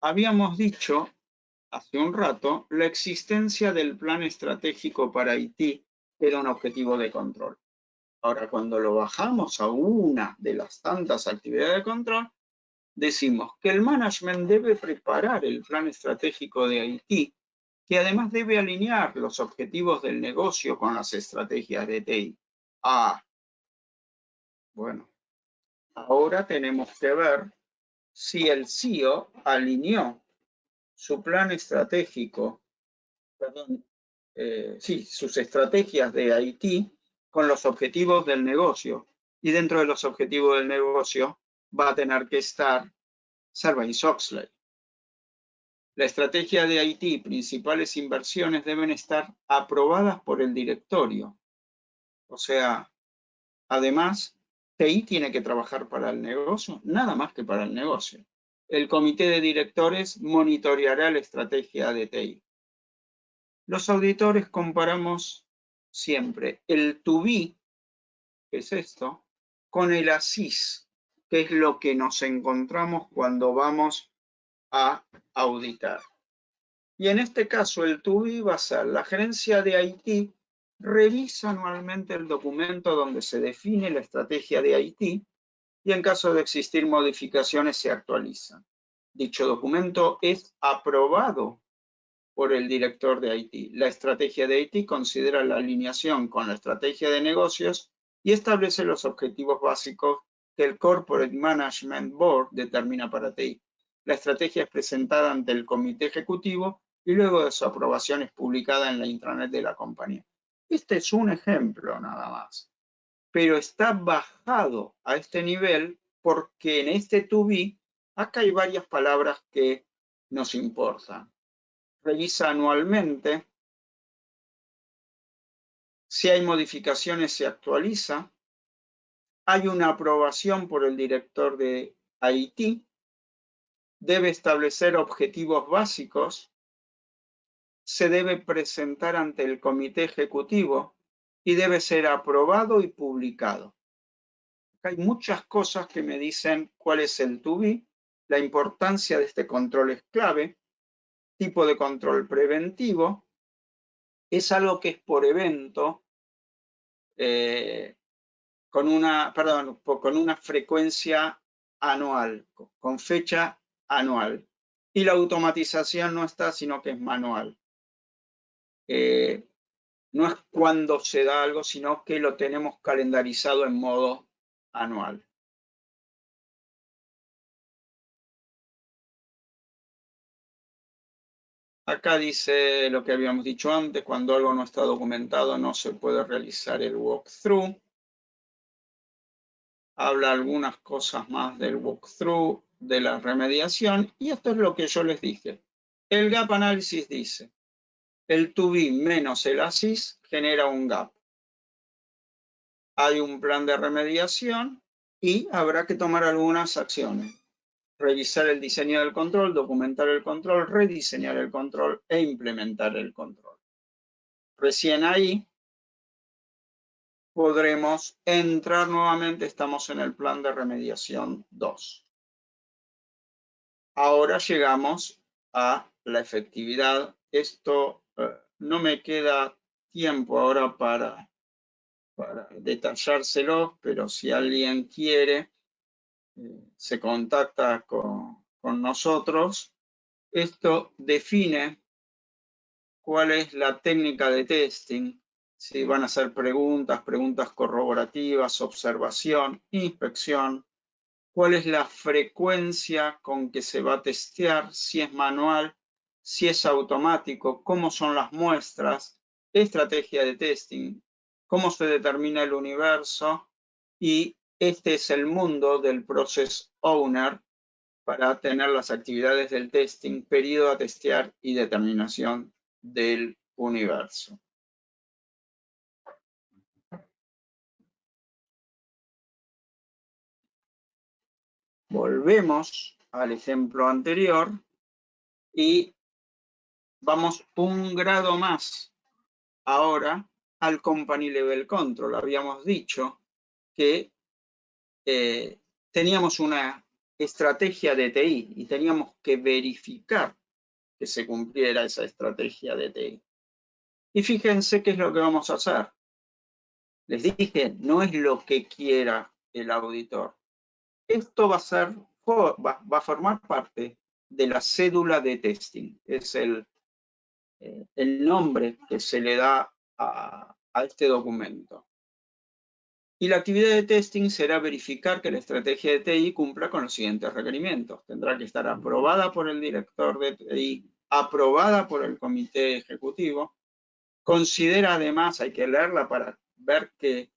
habíamos dicho hace un rato la existencia del plan estratégico para IT era un objetivo de control. Ahora, cuando lo bajamos a una de las tantas actividades de control, decimos que el management debe preparar el plan estratégico de IT, que además debe alinear los objetivos del negocio con las estrategias de TI. Bueno, ahora tenemos que ver si el CEO alineó su plan estratégico, sus estrategias de IT con los objetivos del negocio. Y dentro de los objetivos del negocio va a tener que estar Sarbanes-Oxley. La estrategia de IT y principales inversiones deben estar aprobadas por el directorio. O sea, además, TI tiene que trabajar para el negocio, nada más que para el negocio. El comité de directores monitoreará la estrategia de TI. Los auditores comparamos siempre el to be, que es esto, con el ASIS, que es lo que nos encontramos cuando vamos a auditar. Y en este caso el to be va a ser la gerencia de IT revisa anualmente el documento donde se define la estrategia de IT y en caso de existir modificaciones se actualizan. Dicho documento es aprobado por el director de IT. La estrategia de IT considera la alineación con la estrategia de negocios y establece los objetivos básicos que el Corporate Management Board determina para TI. La estrategia es presentada ante el comité ejecutivo y luego de su aprobación es publicada en la intranet de la compañía. Este es un ejemplo nada más, pero está bajado a este nivel porque en este to be, acá hay varias palabras que nos importan. Revisa anualmente. Si hay modificaciones, se actualiza. Hay una aprobación por el director de IT. Debe establecer objetivos básicos. Se debe presentar ante el comité ejecutivo y debe ser aprobado y publicado. Hay muchas cosas que me dicen cuál es el to be, la importancia de este control es clave, tipo de control preventivo, es algo que es por evento, con una frecuencia anual, con fecha anual. Y la automatización no está, sino que es manual. No es cuando se da algo, sino que lo tenemos calendarizado en modo anual. Acá dice lo que habíamos dicho antes, cuando algo no está documentado no se puede realizar el walkthrough. Habla algunas cosas más del walkthrough, de la remediación, y esto es lo que yo les dije. El gap análisis dice, el to be menos el ASIS genera un gap. Hay un plan de remediación y habrá que tomar algunas acciones. Revisar el diseño del control, documentar el control, rediseñar el control e implementar el control. Recién ahí podremos entrar nuevamente, estamos en el plan de remediación 2. Ahora llegamos a la efectividad. Esto no me queda tiempo ahora para detallárselo, pero si alguien quiere, se contacta con nosotros. Esto define cuál es la técnica de testing. Si van a hacer preguntas corroborativas, observación, inspección. ¿Cuál es la frecuencia con que se va a testear? Si es manual, si es automático, cómo son las muestras, estrategia de testing, cómo se determina el universo, y este es el mundo del Process Owner para tener las actividades del testing, periodo a testear y determinación del universo. Volvemos al ejemplo anterior y vamos un grado más ahora al Company Level Control. Habíamos dicho que teníamos una estrategia de TI y teníamos que verificar que se cumpliera esa estrategia de TI. Y fíjense qué es lo que vamos a hacer. Les dije, no es lo que quiera el auditor. Esto va a formar parte de la cédula de testing. Es el nombre que se le da a este documento. Y la actividad de testing será verificar que la estrategia de TI cumpla con los siguientes requerimientos. Tendrá que estar aprobada por el director de TI, aprobada por el comité ejecutivo. Considera además, hay que leerla para ver que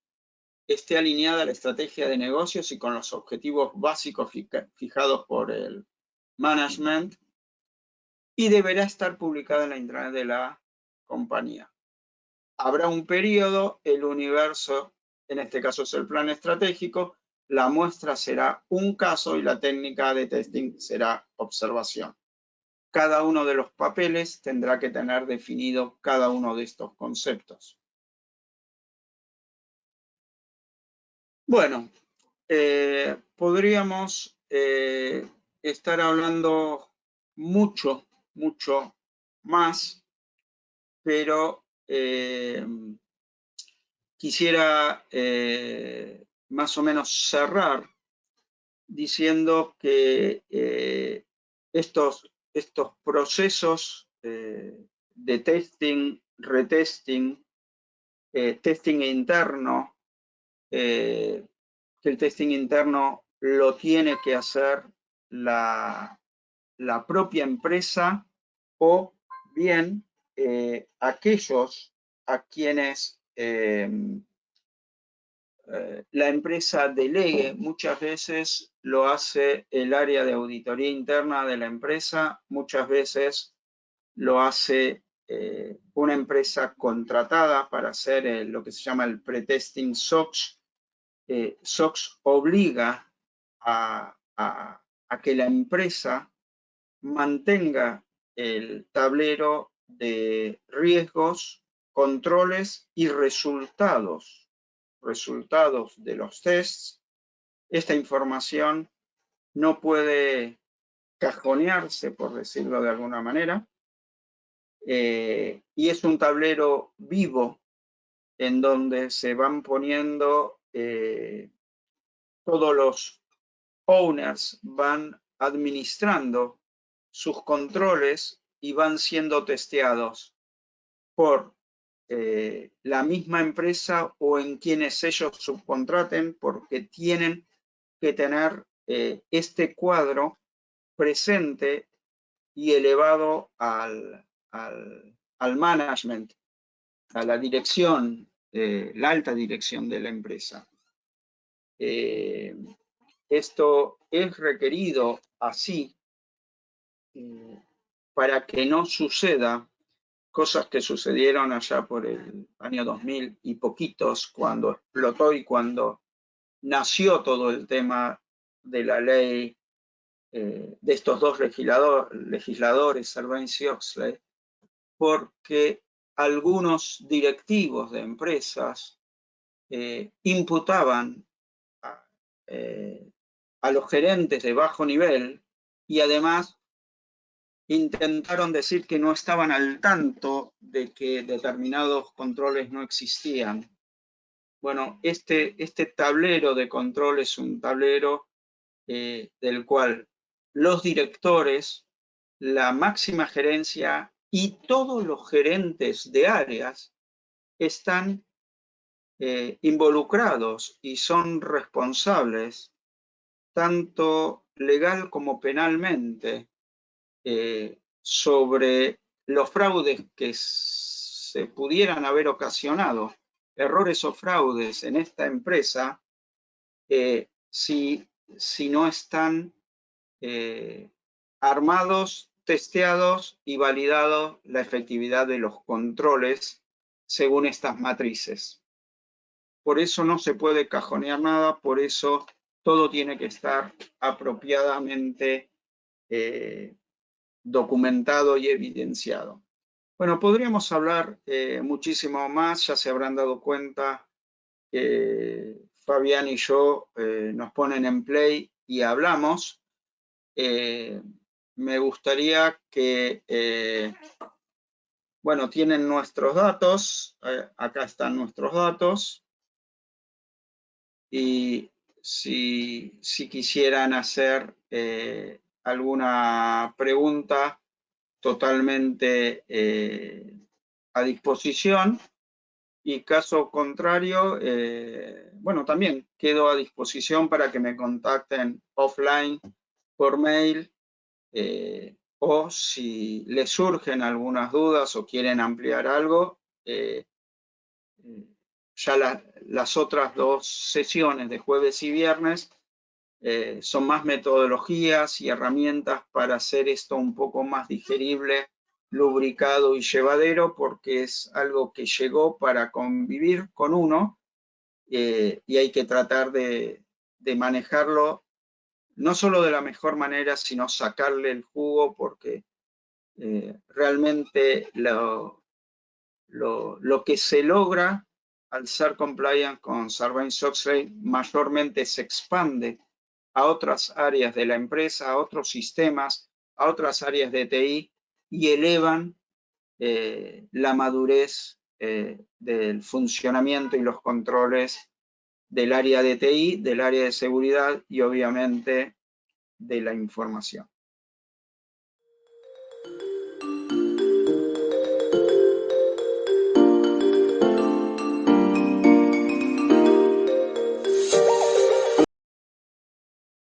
esté alineada a la estrategia de negocios y con los objetivos básicos fijados por el management. y deberá estar publicada en la intranet de la compañía. Habrá un periodo, el universo, en este caso es el plan estratégico, la muestra será un caso y la técnica de testing será observación. Cada uno de los papeles tendrá que tener definido cada uno de estos conceptos. Bueno, podríamos estar hablando mucho más, pero quisiera más o menos cerrar diciendo que estos procesos de testing, retesting, testing interno, que el testing interno lo tiene que hacer la propia empresa o bien aquellos a quienes la empresa delegue. Muchas veces lo hace el área de auditoría interna de la empresa, muchas veces lo hace una empresa contratada para hacer lo que se llama el pretesting SOX. SOX obliga a que la empresa mantenga el tablero de riesgos, controles y resultados de los tests. Esta información no puede cajonearse, por decirlo de alguna manera, y es un tablero vivo en donde se van poniendo todos los owners, van administrando sus controles y van siendo testeados por la misma empresa o en quienes ellos subcontraten, porque tienen que tener este cuadro presente y elevado al management, a la dirección, la alta dirección de la empresa. Esto es requerido así para que no suceda cosas que sucedieron allá por el año 2000 y poquitos, cuando explotó y cuando nació todo el tema de la ley de estos dos legisladores, Sarbanes y Oxley, porque algunos directivos de empresas imputaban a los gerentes de bajo nivel y además intentaron decir que no estaban al tanto de que determinados controles no existían. Bueno, este tablero de control es un tablero del cual los directores, la máxima gerencia y todos los gerentes de áreas están involucrados y son responsables, tanto legal como penalmente, sobre los fraudes que se pudieran haber ocasionado, errores o fraudes en esta empresa, si no están armados, testeados y validados la efectividad de los controles según estas matrices. Por eso no se puede cajonear nada, por eso todo tiene que estar apropiadamente documentado y evidenciado. Bueno, podríamos hablar muchísimo más, ya se habrán dado cuenta que Fabián y yo nos ponen en play y hablamos. Me gustaría que, bueno, tienen nuestros datos, acá están nuestros datos, y si quisieran hacer alguna pregunta, totalmente a disposición, y caso contrario, bueno, también quedo a disposición para que me contacten offline por mail, o si les surgen algunas dudas o quieren ampliar algo, ya las otras dos sesiones de jueves y viernes son más metodologías y herramientas para hacer esto un poco más digerible, lubricado y llevadero, porque es algo que llegó para convivir con uno y hay que tratar de manejarlo no solo de la mejor manera, sino sacarle el jugo, porque realmente lo que se logra al ser compliant con Sarbanes-Oxley mayormente se expande a otras áreas de la empresa, a otros sistemas, a otras áreas de TI y elevan la madurez del funcionamiento y los controles del área de TI, del área de seguridad y obviamente de la información.